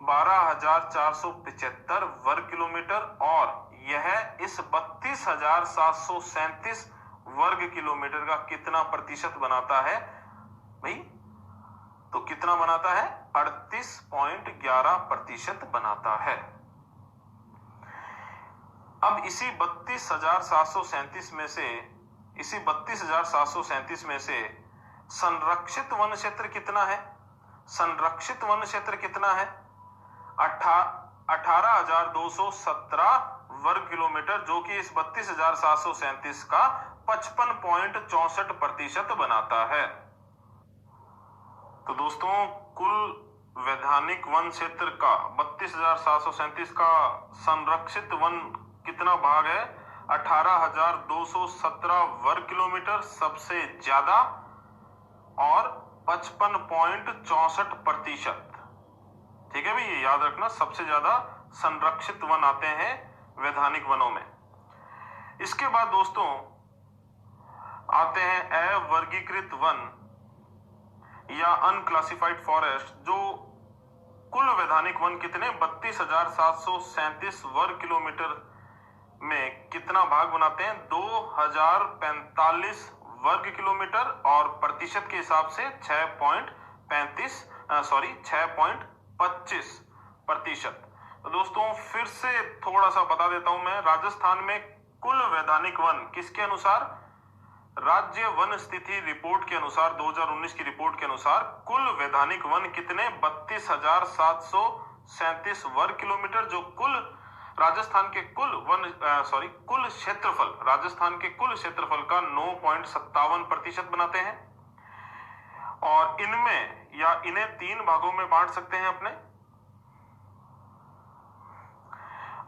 12,475 वर्ग किलोमीटर, और यह इस 32,737 वर्ग किलोमीटर का कितना प्रतिशत बनाता है भाई? तो कितना बनाता है? 38.11% बनाता है। अब इसी 32,737 में से संरक्षित वन क्षेत्र कितना है? संरक्षित वन क्षेत्र कितना है? 18,217 वर्ग किलोमीटर, जो कि इस 32,737 का 55.64% बनाता है। तो दोस्तों, कुल वैधानिक वन क्षेत्र का 32,737 का संरक्षित वन कितना भाग है? 18,217 वर्ग किलोमीटर सबसे ज्यादा, और 55.64%। ठीक है भाई, ये याद रखना, सबसे ज्यादा संरक्षित वन आते हैं वैधानिक वनों में। इसके बाद दोस्तों आते हैं अवर्गीकृत वन या अनक्लासिफाइड फॉरेस्ट, जो कुल वैधानिक वन कितने? 32,737 वर्ग किलोमीटर में कितना भाग बनाते हैं? 2,045 वर्ग किलोमीटर, और प्रतिशत के हिसाब से 6.25%। तो दोस्तों फिर से थोड़ा सा बता देता हूं मैं, राजस्थान में कुल वैधानिक वन किसके अनुसार? राज्य वन स्थिति रिपोर्ट के अनुसार, 2019 की रिपोर्ट के अनुसार कुल वैधानिक वन कितने? 32,737 वर्ग किलोमीटर, जो कुल राजस्थान के कुल क्षेत्रफल, राजस्थान के कुल क्षेत्रफल का 9.57% बनाते हैं। और इनमें या इन्हें 3 भागों में बांट सकते हैं अपने।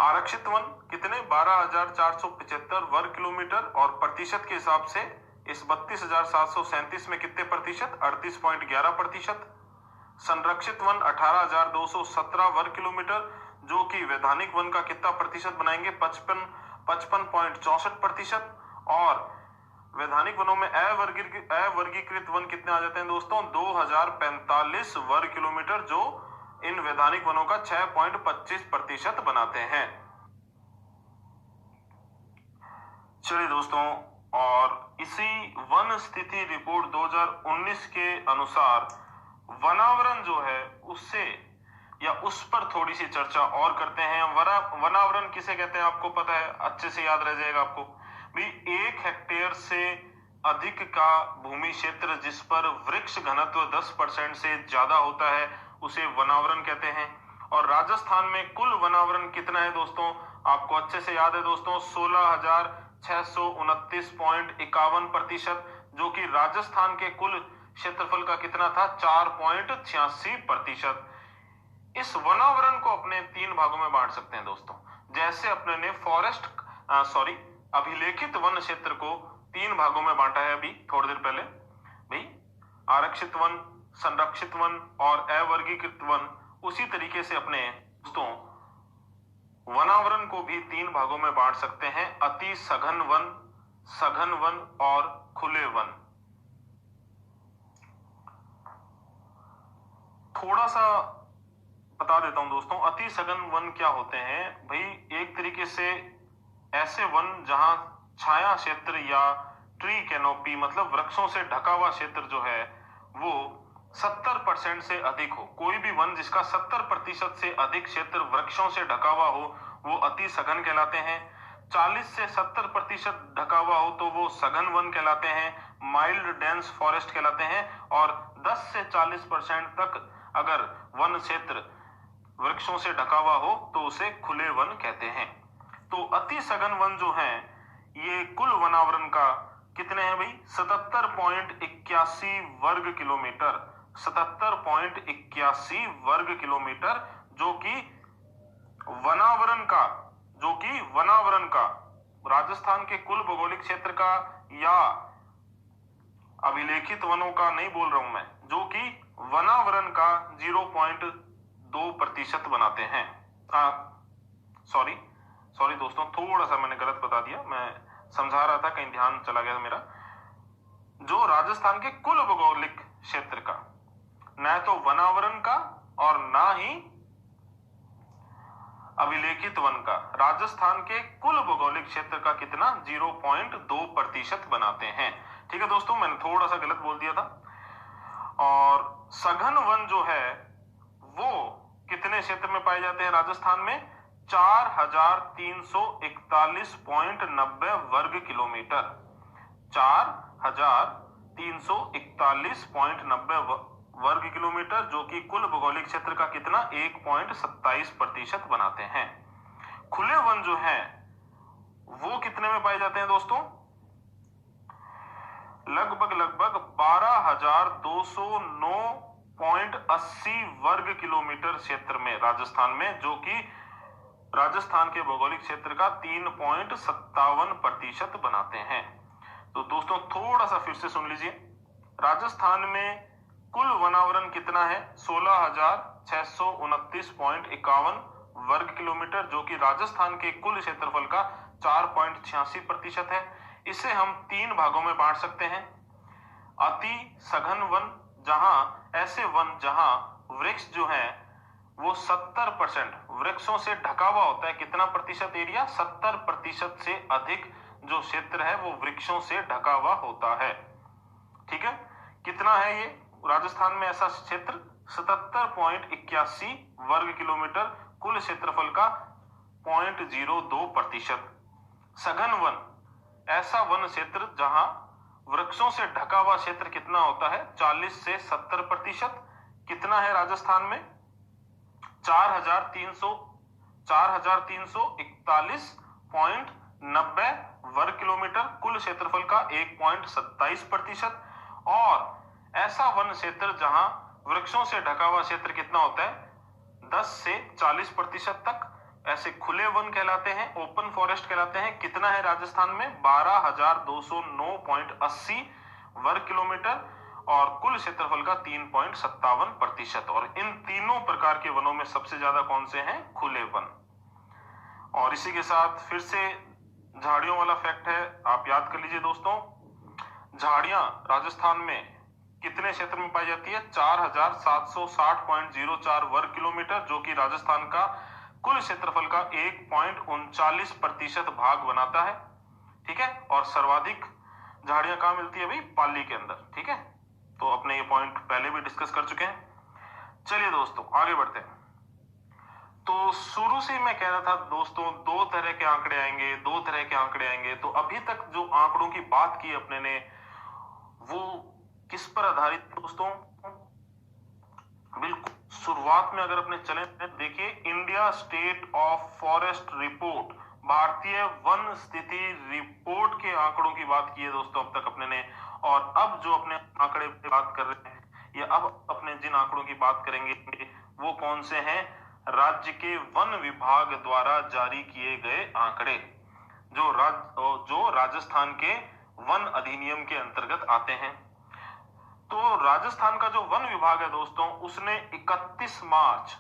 आरक्षित वन कितने? 12,475 वर्ग किलोमीटर, और प्रतिशत के हिसाब से इस 32,737 में कितने प्रतिशत? 38.11%। संरक्षित वन 18,217 वर्ग किलोमीटर, जो कि वैधानिक वन का कितना प्रतिशत बनाएंगे? 55.64%। और वैधानिक वनों में अवर्गीकृत वन कितने आ जाते हैं दोस्तों? 2,045 वर्ग किलोमीटर, जो इन वैधानिक वनों का 6.25% बनाते हैं। चलिए दोस्तों, और इसी वन स्थिति रिपोर्ट 2019 के अनुसार वनावरण जो है उससे या उस पर थोड़ी सी चर्चा और करते हैं। वनावरण किसे कहते हैं आपको पता है, अच्छे से याद रह जाएगा आपको भी। 1 हेक्टेयर से अधिक का भूमि क्षेत्र जिस पर वृक्ष घनत्व 10% से ज्यादा होता है उसे वनावरण कहते हैं। और राजस्थान में कुल वनावरण कितना है दोस्तों? आपको अच्छे से याद है दोस्तों, 16,629.51%, जो कि राजस्थान के कुल क्षेत्रफल का कितना था? 4.86%। इस वनावरण को अपने 3 भागों में बांट सकते हैं दोस्तों। जैसे अपने ने अभिलेखित वन क्षेत्र को 3 भागों में बांटा है अभी थोड़ी देर पहले भाई, आरक्षित वन, संरक्षित वन और अवर्गीकृत वन। उसी तरीके से अपने दोस्तों वनावरण को भी 3 भागों में बांट सकते हैं, अति सघन वन और खुले वन। थोड़ा सा बता देता हूं दोस्तों, अति सघन वन क्या होते हैं भाई? एक तरीके से ऐसे वन जहां छाया क्षेत्र या ट्री कैनोपी मतलब वृक्षों से ढका हुआ क्षेत्र जो है वो 70% से अधिक हो। कोई भी वन जिसका 70% से अधिक क्षेत्र वृक्षों से ढका हुआ हो वो अति सघन कहलाते हैं। 40 से 70% ढका हुआ हो तो वो सघन वन कहलाते हैं, माइल्ड डेंस फॉरेस्ट कहलाते हैं। और 10 से 40% तक अगर वन क्षेत्र वृक्षों से ढका हुआ हो तो उसे खुले वन कहते हैं। तो अति सघन वन जो है ये कुल वनावरण का कितने हैं भाई? 77.81 वर्ग किलोमीटर, 77.81 वर्ग किलोमीटर, जो कि वनावरण का राजस्थान के कुल भौगोलिक क्षेत्र का या अभिलेखित वनों का नहीं बोल रहा हूं मैं, जो कि वनावरण का 0.2% बनाते हैं। सॉरी दोस्तों, थोड़ा सा मैंने गलत बता दिया, मैं समझा रहा था कहीं ध्यान चला गया मेरा। जो राजस्थान के कुल भौगोलिक क्षेत्र का, न तो वनावरण का और ना ही अभिलेखित वन का राजस्थान के कुल भौगोलिक क्षेत्र का कितना 0.2% बनाते हैं। ठीक है दोस्तों, मैंने थोड़ा सा गलत बोल दिया था। और सघन वन जो है वो कितने क्षेत्र में पाए जाते हैं राजस्थान में? 4341.90 वर्ग किलोमीटर। 4341.90 वर्ग किलोमीटर, जो कि कुल भौगोलिक क्षेत्र का कितना 1.27% बनाते हैं। खुले वन जो है वो कितने में पाए जाते हैं दोस्तों? लगभग 12,209.80 वर्ग किलोमीटर क्षेत्र में राजस्थान में, जो कि राजस्थान के भौगोलिक क्षेत्र का 3.57% बनाते हैं। तो दोस्तों थोड़ा सा फिर से सुन लीजिए, राजस्थान में कुल वनावरण कितना है? 16,629.51 वर्ग किलोमीटर, जो कि राजस्थान के कुल क्षेत्रफल का 4.86% है। इसे हम 3 भागों में बांट सकते हैं। अति सघन वन, ऐसे वन जहां वृक्ष जो है वो 70% वृक्षों से ढका हुआ होता है। कितना प्रतिशत एरिया? 70% से अधिक जो क्षेत्र है वो वृक्षों से ढका हुआ होता है। ठीक है, कितना है ये राजस्थान में ऐसा क्षेत्र? 77.81 वर्ग किलोमीटर, कुल क्षेत्रफल का 0.02%। सघन वन, ऐसा वन क्षेत्र जहां वृक्षों से ढका हुआ क्षेत्र कितना होता है? 40 से 70%। कितना है राजस्थान में? 4,341.90 वर्ग किलोमीटर, कुल क्षेत्रफल का 1.27%। और ऐसा वन क्षेत्र जहां वृक्षों से ढका हुआ क्षेत्र कितना होता है? 10 से 40% तक, ऐसे खुले वन कहलाते हैं, ओपन फॉरेस्ट कहलाते हैं। कितना है राजस्थान में? 12,209.80 वर्ग किलोमीटर और कुल क्षेत्रफल का 3.57%। और इन तीनों प्रकार के वनों में सबसे ज्यादा कौन से हैं? खुले वन। और इसी के साथ फिर से झाड़ियों वाला फैक्ट है, आप याद कर लीजिए दोस्तों। झाड़ियां राजस्थान में कितने क्षेत्र में पाई जाती है? 4,760.04 वर्ग किलोमीटर, जो कि राजस्थान का कुल क्षेत्रफल का 1.39% भाग बनाता है। ठीक है, और सर्वाधिक झाड़ियां कहां मिलती है भाई? पाली के अंदर। ठीक है, तो अपने ये पॉइंट पहले भी डिस्कस कर चुके हैं। चलिए दोस्तों आगे बढ़ते हैं। तो शुरू से मैं कह रहा था दोस्तों, 2 तरह के आंकड़े आएंगे, 2 तरह के आंकड़े आएंगे। तो अभी तक जो आंकड़ों की बात की अपने ने, वो किस पर आधारित दोस्तों? बिल्कुल शुरुआत में अगर अपने चले देखिए, India state of forest report, भारतीय वन स्थिति रिपोर्ट के आंकड़ों की बात की है दोस्तों अब तक अपने ने। और अब जो अपने आंकड़े की बात कर रहे हैं, या अब अपने जिन आंकड़ों की बात करेंगे वो कौन से हैं? राज्य के वन विभाग द्वारा जारी किए गए आंकड़े, जो राजस्थान के वन अधिनियम के अंतर्गत आते हैं। तो राजस्थान का जो वन विभाग है दोस्तों, उसने 31 मार्च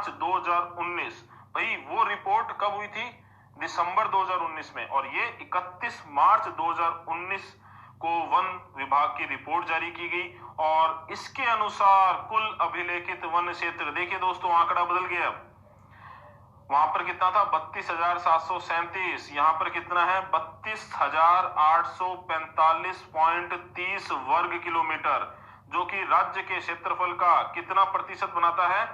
2019, भाई वो रिपोर्ट कब हुई थी? दिसंबर 2019 में। और ये 31 मार्च 2019 को वन विभाग की रिपोर्ट जारी की गई। और इसके अनुसार कुल अभिलेखित वन क्षेत्र, देखिए दोस्तों आंकड़ा बदल गया। अब वहां पर कितना था? 32,737। यहां पर कितना है? 32,845.30 वर्ग किलोमीटर, जो कि राज्य के क्षेत्रफल का कितना प्रतिशत बनाता है?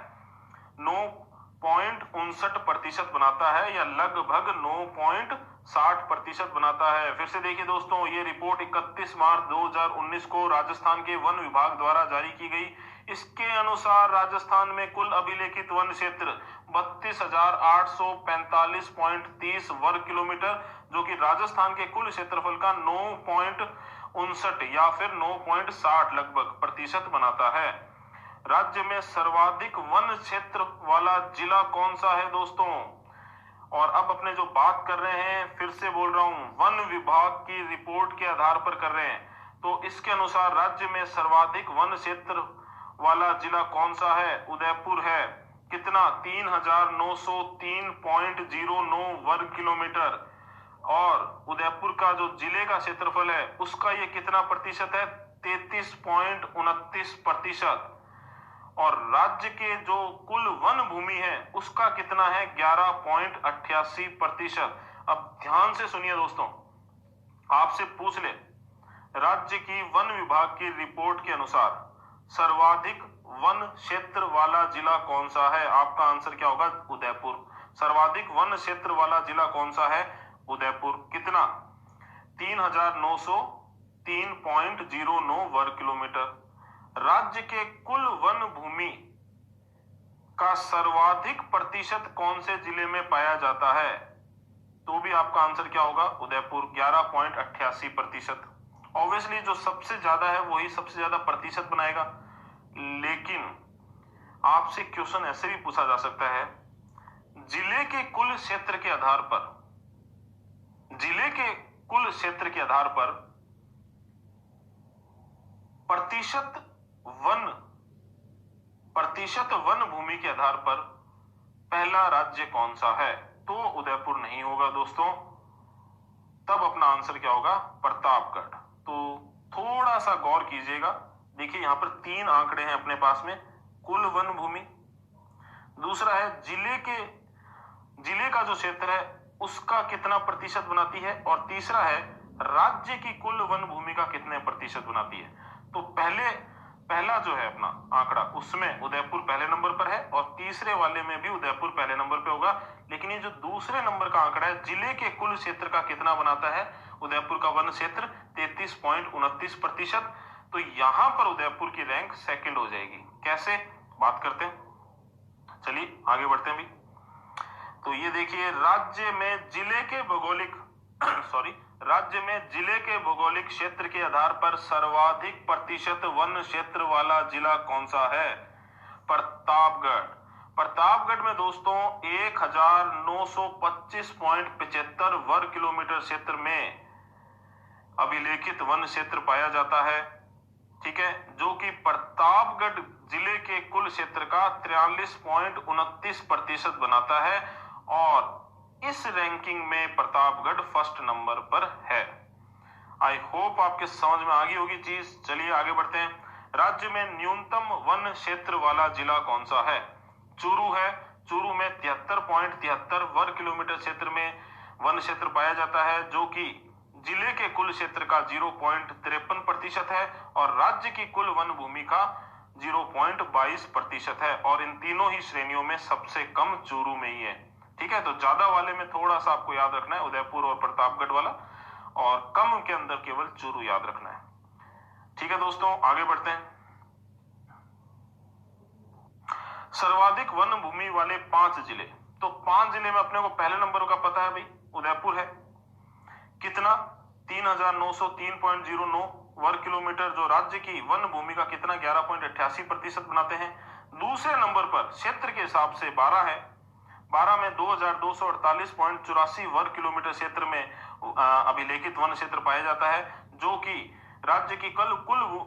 9.59% बनाता है, या लगभग 9.60% बनाता है। फिर से देखिए दोस्तों, ये रिपोर्ट 31 मार्च 2019 को राजस्थान के वन विभाग द्वारा जारी की गई। इसके अनुसार राजस्थान में कुल अभिलेखित वन क्षेत्र 32,845.30 वर्ग किलोमीटर, जो कि राजस्थान के कुल क्षेत्रफल का 9.59 या फिर 9.60 लगभग प्रतिशत बनाता है। राज्य में सर्वाधिक वन क्षेत्र वाला जिला कौन सा है दोस्तों? और अब अपने जो बात कर रहे हैं, फिर से बोल रहा हूं, वन विभाग की रिपोर्ट के आधार पर कर रहे हैं। तो इसके अनुसार राज्य में सर्वाधिक वन क्षेत्र वाला जिला कौन सा है? उदयपुर है। कितना? 3,903.09 वर्ग किलोमीटर। और उदयपुर का जो जिले का क्षेत्रफल है उसका ये कितना प्रतिशत है? 33.29%। और राज्य के जो कुल वन भूमि है उसका कितना है 11.88%। अब ध्यान से सुनिए दोस्तों, आपसे पूछ ले राज्य की वन विभाग की रिपोर्ट के अनुसार सर्वाधिक वन क्षेत्र वाला जिला कौन सा है? आपका आंसर क्या होगा? उदयपुर। सर्वाधिक वन क्षेत्र वाला जिला कौन सा है? उदयपुर। कितना? 3903.09 वर्ग किलोमीटर। राज्य के कुल वन भूमि का सर्वाधिक प्रतिशत कौन से जिले में पाया जाता है? तो भी आपका आंसर क्या होगा? उदयपुर, 11.88%। ऑब्वियसली जो सबसे ज्यादा है वही सबसे ज्यादा प्रतिशत बनाएगा, लेकिन आपसे क्वेश्चन ऐसे भी पूछा जा सकता है, जिले के कुल क्षेत्र के आधार पर, जिले के कुल क्षेत्र के आधार पर प्रतिशत वन भूमि के आधार पर पहला राज्य कौन सा है? तो उदयपुर नहीं होगा दोस्तों, तब अपना आंसर क्या होगा? प्रतापगढ़। तो थोड़ा सा गौर कीजिएगा, देखिए यहां पर 3 आंकड़े हैं अपने पास में, कुल वन भूमि, दूसरा है जिले का जो क्षेत्र है उसका कितना प्रतिशत बनाती है, और तीसरा है राज्य की कुल वन भूमि का कितने प्रतिशत बनाती है। तो पहला जो है अपना आंकड़ा उसमें उदयपुर पहले नंबर पर है, और तीसरे वाले में भी उदयपुर पहले नंबर पे होगा। लेकिन ये जो दूसरे नंबर का आंकड़ा है, जिले के कुल क्षेत्र का कितना बनाता है उदयपुर का वन क्षेत्र, 33.29%। तो यहां पर उदयपुर की रैंक सेकंड हो जाएगी। कैसे? बात करते हैं, चलिए आगे बढ़ते हैं भी। तो ये देखिए, राज्य में जिले के भौगोलिक क्षेत्र के आधार पर सर्वाधिक प्रतिशत वन क्षेत्र वाला जिला कौन सा है? प्रतापगढ़। प्रतापगढ़ में दोस्तों 1925.75 वर्ग किलोमीटर क्षेत्र में अभिलेखित वन क्षेत्र पाया जाता है, ठीक है, जो कि प्रतापगढ़ जिले के कुल क्षेत्र का 43.29% बनाता है, और इस रैंकिंग में प्रतापगढ़ फर्स्ट नंबर पर है। आई होप आपके समझ में आ गई होगी चीज। चलिए आगे बढ़ते हैं। राज्य में न्यूनतम वन क्षेत्र वाला जिला कौन सा है? चूरू है। चूरू में 73.73 वर्ग किलोमीटर क्षेत्र में वन क्षेत्र पाया जाता है, जो कि जिले के कुल क्षेत्र का 0.53% है, और राज्य की कुल वन भूमि का 0.22% है, और इन तीनों ही श्रेणियों में सबसे कम चूरू में ही है। ठीक है, तो ज्यादा वाले में थोड़ा सा आपको याद रखना है उदयपुर और प्रतापगढ़ वाला, और कम के अंदर केवल चूरू याद रखना है। ठीक है दोस्तों, आगे बढ़ते हैं। सर्वाधिक वन भूमि वाले 5 जिले, तो 5 जिले में अपने को पहले नंबर का पता है भाई, उदयपुर है। कितना? 3903.09 वर्ग किलोमीटर, जो राज्य की वन भूमि का कितना 11.88% बनाते हैं। दूसरे नंबर पर क्षेत्र के हिसाब से 12 है। 12 में 2248.84 वर्ग किलोमीटर क्षेत्र में अभिलेखित वन क्षेत्र पाया जाता है, जो कि राज्य की कुल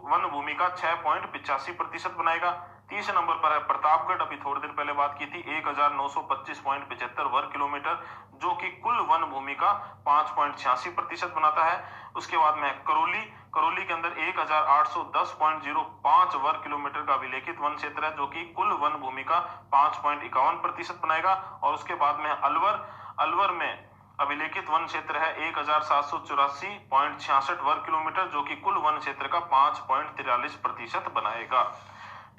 वन भूमि का 6.85% बनाएगा। तीसरे नंबर पर है प्रतापगढ़, अभी थोड़ी देर पहले बात की थी, 1925.75 वर्ग किलोमीटर, जो कि कुल वन भूमि का 5.86% बनाता है। उसके बाद में करौली के अंदर 1810.05 वर्ग किलोमीटर का अभिलेखित वन क्षेत्र है, जो कि कुल वन भूमि का 5.51% बनाएगा। और उसके बाद में अलवर में अभिलेखित वन क्षेत्र है 1784.66 वर्ग किलोमीटर, जो कि कुल वन क्षेत्र का 5.43% बनाएगा।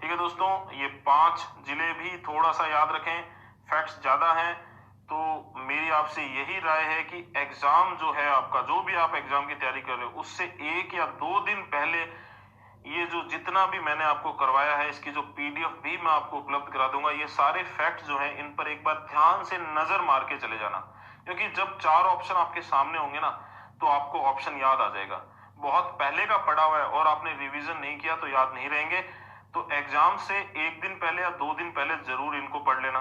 ठीक है दोस्तों, ये 5 जिले भी थोड़ा सा याद रखें, फैक्ट्स ज्यादा हैं, तो मेरी आपसे यही राय है कि एग्जाम जो है आपका, जो भी आप एग्जाम की तैयारी कर रहे हो, उससे 1 या 2 दिन पहले ये जो जितना भी मैंने आपको करवाया है, इसकी जो PDF भी मैं आपको उपलब्ध करा दूंगा, ये सारे फैक्ट्स जो हैं इन पर एक बार ध्यान से नजर मार के चले जाना, क्योंकि जब 4 ऑप्शन आपके सामने होंगे ना, तो आपको ऑप्शन याद आ जाएगा। बहुत पहले का पढ़ा हुआ है और आपने रिवीजन नहीं किया तो याद नहीं रहेंगे, तो एग्जाम से 1 दिन पहले या 2 दिन पहले जरूर इनको पढ़ लेना।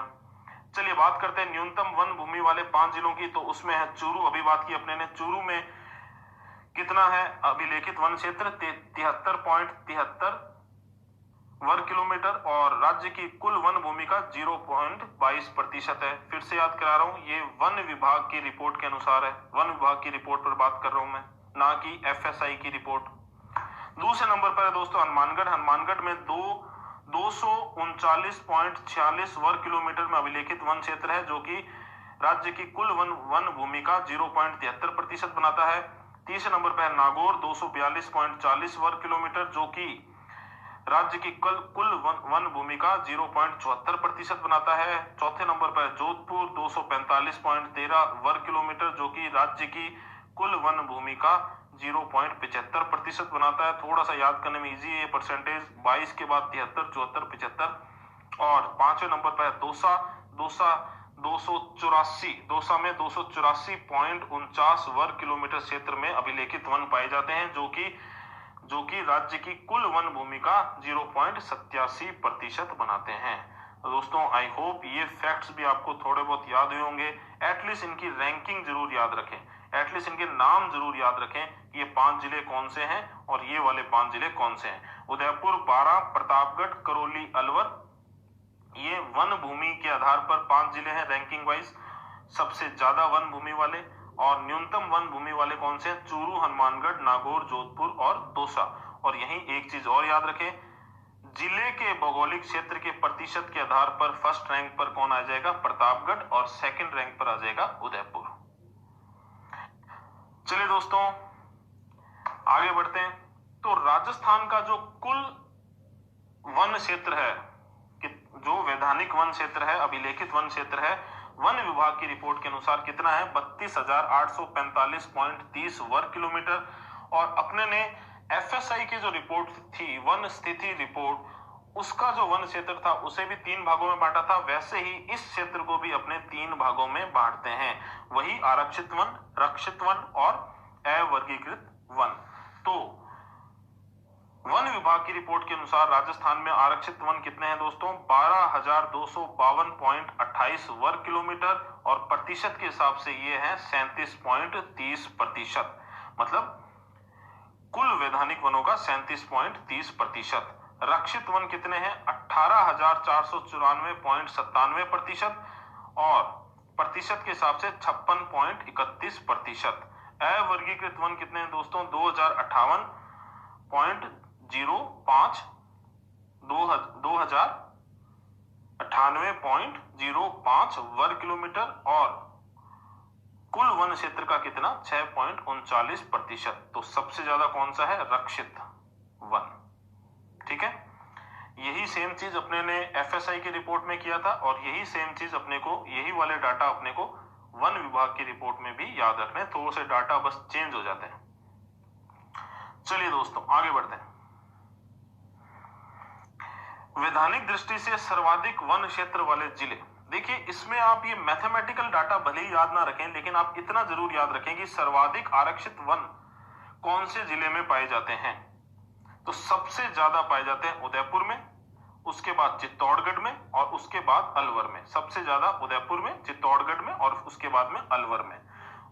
चलिए बात करते हैं न्यूनतम वन भूमि वाले 5 जिलों की, तो उसमें है चूरू, अभी बात की अपने ने। चूरू में कितना है अभिलेखित वन क्षेत्र? 73.73 वर्ग किलोमीटर, और राज्य की कुल वन भूमि का 0.22% है। फिर से याद करा रहा हूं, ये वन विभाग की रिपोर्ट के अनुसार है, वन विभाग की रिपोर्ट पर बात कर रहा हूं मैं, ना कि FSI की रिपोर्ट। दूसरे नंबर पर है दोस्तों हनुमानगढ़। हनुमानगढ़ में 239.46 वर्ग किलोमीटर में अभिलेखित वन क्षेत्र है, जो कि राज्य की कुल वन भूमि का 0.73% बनाता है। तीसरे नंबर पर है नागौर 242.40 वर्ग किलोमीटर, जो कि राज्य की कुल वन भूमि का 0.74% बनाता है। चौथे नंबर पर जोधपुर 245.13 वर्ग किलोमीटर, जो कि राज्य की कुल वन भूमि का 0.75% बनाता है। थोड़ा सा याद करने में इजी है ये परसेंटेज, 22 के बाद 73, 74, 75। और पांचवें नंबर पर है दौसा में 284.49 वर्ग किलोमीटर क्षेत्र में अभिलेखित वन पाए जाते हैं, जो कि राज्य की कुल वन भूमि का 0.87% बनाते हैं। तो दोस्तों आई होप ये फैक्ट्स भी आपको थोड़े बहुत याद हुए होंगे। एटलीस्ट इनकी रैंकिंग जरूर याद रखें, एटलीस्ट इनके नाम जरूर याद रखें कि ये 5 जिले कौन से हैं और ये वाले 5 जिले कौन से हैं। उदयपुर, बारां, प्रतापगढ़, करौली, अलवर, ये वन भूमि के आधार पर 5 जिले हैं रैंकिंग वाइज, सबसे ज्यादा वन भूमि वाले। और न्यूनतम वन भूमि वाले कौन से हैं? चूरू, हनुमानगढ़, नागौर, जोधपुर और दौसा। और यहीं एक चीज और याद रखें, जिले के भौगोलिक क्षेत्र के प्रतिशत के आधार पर फर्स्ट रैंक पर कौन आ जाएगा? प्रतापगढ़, और सेकंड रैंक पर आ जाएगा उदयपुर। चलिए दोस्तों आगे बढ़ते हैं। तो राजस्थान का जो कुल वन क्षेत्र है, जो वैधानिक वन क्षेत्र है, अभिलेखित वन क्षेत्र है, वन विभाग की रिपोर्ट के अनुसार कितना है? 32,845.30 वर्ग किलोमीटर। और अपने ने एफएसआई की जो रिपोर्ट थी, वन स्थिति रिपोर्ट, उसका जो वन क्षेत्र था उसे भी 3 भागों में बांटा था। वैसे ही इस क्षेत्र को भी अपने 3 भागों में बांटते हैं, वही आरक्षित वन, रक्षित वन और अवर्गीकृत वन। तो वन विभाग की रिपोर्ट के अनुसार राजस्थान में आरक्षित वन कितने हैं दोस्तों? 12,252.28 वर्ग किलोमीटर, और प्रतिशत के हिसाब से ये है 37.30%। मतलब कुल वैधानिक वनों का 37.30%। रक्षित वन कितने हैं? 18,494.97%, और प्रतिशत के हिसाब से 56.31%। अवर्गीकृत वन कितने हैं दोस्तों? 2098.05 वर्ग किलोमीटर, और कुल वन क्षेत्र का कितना? 6.39%। तो सबसे ज्यादा कौन सा है? रक्षित वन। ठीक है, यही सेम चीज अपने ने एफएसआई की रिपोर्ट में किया था, और यही सेम चीज अपने को, यही वाले डाटा अपने को वन विभाग की रिपोर्ट में भी याद रखने। थोड़े से डाटा बस चेंज हो जाते हैं। चलिए दोस्तों आगे बढ़ते हैं। वैधानिक दृष्टि से सर्वाधिक वन क्षेत्र वाले जिले, देखिए इसमें आप ये मैथमेटिकल डाटा भले ही याद ना रखें, लेकिन आप इतना जरूर याद रखें कि सर्वाधिक आरक्षित वन कौन से जिले में पाए जाते हैं। तो सबसे ज्यादा पाए जाते हैं उदयपुर में, उसके बाद चित्तौड़गढ़ में, और उसके बाद अलवर में। सबसे ज्यादा उदयपुर में, चित्तौड़गढ़ में, और उसके बाद में अलवर में।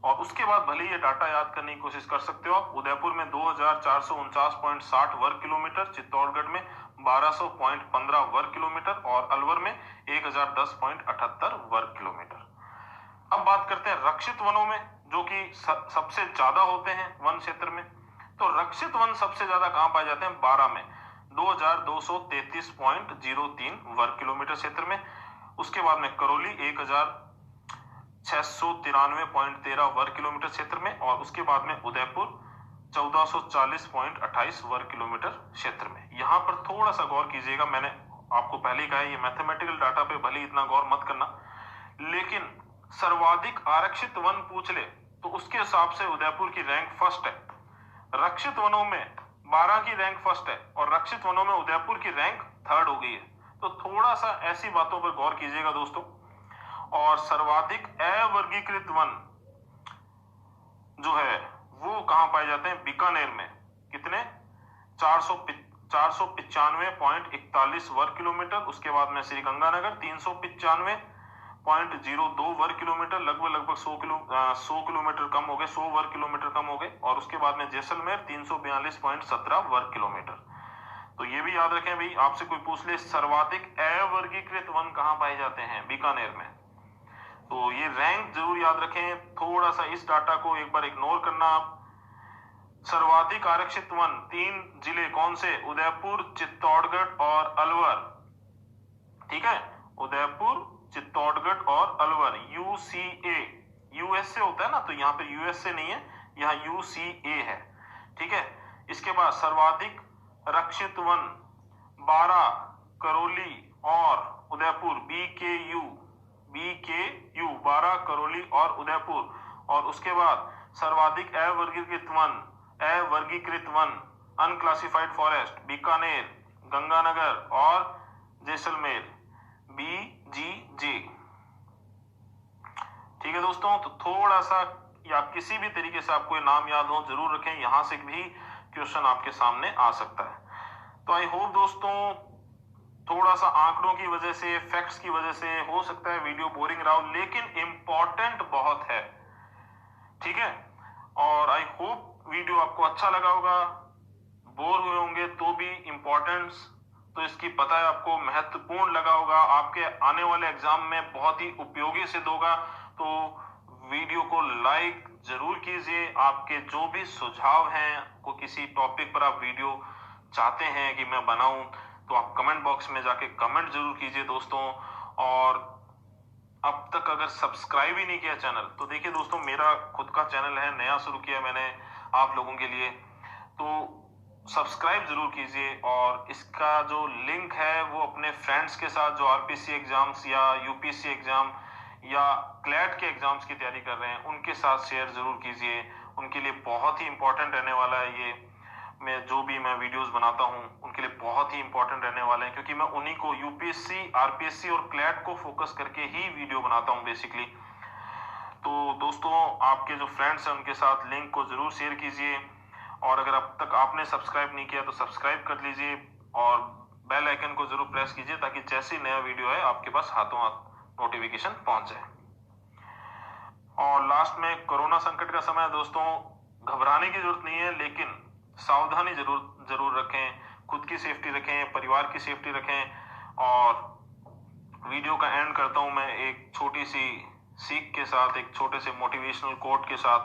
और उसके बाद भले ये डाटा याद करने की कोशिश कर सकते हो आप। उदयपुर में 2,449.60 वर्ग किलोमीटर, चित्तौड़गढ़ में 1,200.15 वर्ग किलोमीटर, और अलवर में 1,010.78 वर्ग किलोमीटर। अब बात करते हैं रक्षित वनों में, जो कि सबसे ज्यादा होते हैं वन क्षेत्र में। तो रक्षित वन सबसे ज्यादा कहां पाए जाते हैं? 12 में 2,233.03 वर्ग किलोमीटर क्षेत्र में। उसके बाद में करौली 1,693.13 वर्ग किलोमीटर क्षेत्र में, और उसके बाद में उदयपुर 1440.28 वर्ग किलोमीटर क्षेत्र में। यहां पर थोड़ा सा गौर कीजिएगा, मैंने आपको पहले ही कहा ये मैथमेटिकल डाटा पे भले इतना गौर मत करना, लेकिन सर्वाधिक आरक्षित वन पूछ ले तो उसके हिसाब से उदयपुर की रैंक फर्स्ट है। रक्षित वनों में 12 की रैंक फर्स्ट है, और रक्षित वनों में उदयपुर की रैंक थर्ड हो गई है। तो थोड़ा सा ऐसी बातों पर गौर कीजिएगा दोस्तों। और सर्वाधिक अवर्गीकृत वन जो है वो कहां पाए जाते हैं? बीकानेर में। कितने? 495.41 वर्ग किलोमीटर। उसके बाद में श्रीगंगानगर 395.02 वर्ग किलोमीटर, लगभग 100 किलोमीटर कम हो गए, 100 वर्ग किलोमीटर कम हो गए। और उसके बाद में जैसलमेर 342.17 वर्ग किलोमीटर। तो ये भी याद रखें भाई, आपसे कोई पूछ ले सर्वाधिक अवर्गीकृत वन कहां पाए जाते हैं? बीकानेर में। तो ये रैंक जरूर याद रखें। थोड़ा सा इस डाटा को एक बार इग्नोर करना आप। सर्वाधिक आरक्षित वन 3 जिले कौन से? उदयपुर, चित्तौड़गढ़ और अलवर। ठीक है, उदयपुर, चित्तौड़गढ़ और अलवर। यूसीए, यूएसए होता है ना, तो यहाँ पे यूएसए नहीं है, यहाँ यूसीए है। ठीक है, इसके बाद सर्वाधिक रक्षित वन 12 करौली और उदयपुर। बीकेयू, 12 करौली और उदयपुर। और उसके बाद सर्वाधिक अवर्गीकृत one unclassified forest, Bikaner, Ganganagar और जैसलमेर। BGJ। ठीक है दोस्तों, तो थोड़ा सा या किसी भी तरीके से आपको नाम याद हो जरूर रखें, यहां से भी क्वेश्चन आपके सामने आ सकता है। तो आई होप दोस्तों, थोड़ा सा आंकड़ों की वजह से, फैक्ट्स की वजह से हो सकता है वीडियो बोरिंग रहा हो, लेकिन इंपॉर्टेंट बहुत है। ठीक है, और आई होप वीडियो आपको अच्छा लगा होगा। बोर हुए होंगे तो भी इंपॉर्टेंस तो इसकी पता है आपको, महत्वपूर्ण लगा होगा, आपके आने वाले एग्जाम में बहुत ही उपयोगी सिद्ध होगा। तो वीडियो को लाइक जरूर कीजिए। आपके जो भी सुझाव हैं, को किसी टॉपिक पर आप वीडियो चाहते हैं कि मैं बनाऊं, तो आप कमेंट बॉक्स में जाके कमेंट जरूर कीजिए दोस्तों। और अब तक अगर सब्सक्राइब ही नहीं किया चैनल, तो देखिए दोस्तों, मेरा खुद का चैनल है, नया शुरू किया मैंने आप लोगों के लिए, तो सब्सक्राइब जरूर कीजिए। और इसका जो लिंक है वो अपने फ्रेंड्स के साथ जो आरपीसी एग्जाम्स या यूपीसी एग्जाम या क्लैट के एग्जाम्स की तैयारी कर रहे हैं, उनके साथ शेयर जरूर कीजिए। उनके लिए बहुत ही इंपॉर्टेंट रहने वाला है ये। मैं जो भी मैं वीडियोस बनाता हूं, उनके लिए बहुत ही इंपॉर्टेंट रहने वाले हैं, क्योंकि मैं उन्हीं को, यूपीएससी, आरपीएससी और क्लैट को फोकस करके ही वीडियो बनाता हूं बेसिकली। तो दोस्तों, आपके जो फ्रेंड्स हैं उनके साथ लिंक को जरूर शेयर कीजिए। और अगर अब तक आपने सब्सक्राइब नहीं किया तो सब्सक्राइब कर लीजिए और बेल आइकन को जरूर प्रेस कीजिए, ताकि जैसे नया वीडियो है आपके पास हाथों हाथ नोटिफिकेशन पहुंच जाए। और लास्ट में, कोरोना संकट का समय है दोस्तों, घबराने की जरूरत नहीं है, लेकिन सावधानी जरूर रखें, खुद की सेफ्टी रखें, परिवार की सेफ्टी रखें। और वीडियो का एंड करता हूं मैं एक छोटी सी सीख के साथ, एक छोटे से मोटिवेशनल कोट के साथ,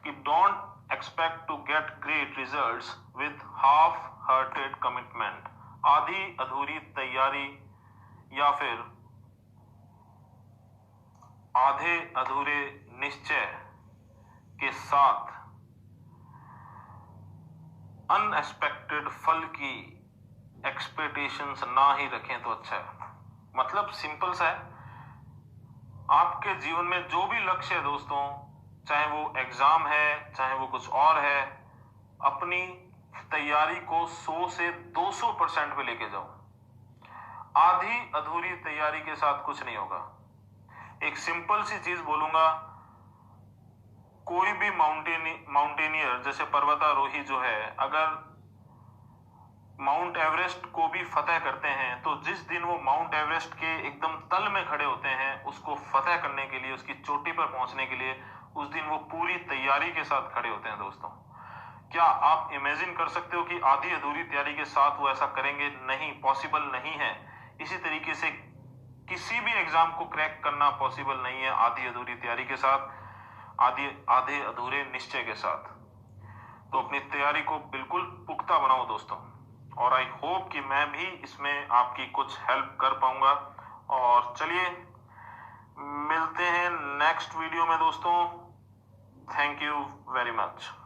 कि don't expect to get great results with half-hearted commitment। आधी अधूरी तैयारी या फिर आधे अधूरे निश्चय के साथ अनएक्सपेक्टेड फल की एक्सपेक्टेशंस ना ही रखें तो अच्छा है। मतलब सिंपल सा है, आपके जीवन में जो भी लक्ष्य है दोस्तों, चाहे वो एग्जाम है, चाहे वो कुछ और है, अपनी तैयारी को 100 से 200% पे लेके जाओ। आधी अधूरी तैयारी के साथ कुछ नहीं होगा। एक सिंपल सी चीज बोलूंगा, कोई भी माउंटेनियर जैसे पर्वतारोही जो है, अगर माउंट एवरेस्ट को भी फतह करते हैं, तो जिस दिन वो माउंट एवरेस्ट के एकदम तल में खड़े होते हैं, उसको फतह करने के लिए, उसकी चोटी पर पहुंचने के लिए, उस दिन वो पूरी तैयारी के साथ खड़े होते हैं दोस्तों। क्या आप इमेजिन कर सकते हो कि आधी अधूरी तैयारी के साथ वो ऐसा करेंगे? नहीं, पॉसिबल नहीं है। इसी तरीके से किसी भी एग्जाम को क्रैक करना पॉसिबल नहीं है आधी अधूरी तैयारी के साथ, आधे अधूरे निश्चय के साथ। तो अपनी तैयारी को बिल्कुल पुख्ता बनाओ दोस्तों। और आई होप कि मैं भी इसमें आपकी कुछ हेल्प कर पाऊंगा। और चलिए मिलते हैं नेक्स्ट वीडियो में दोस्तों। Thank you very much.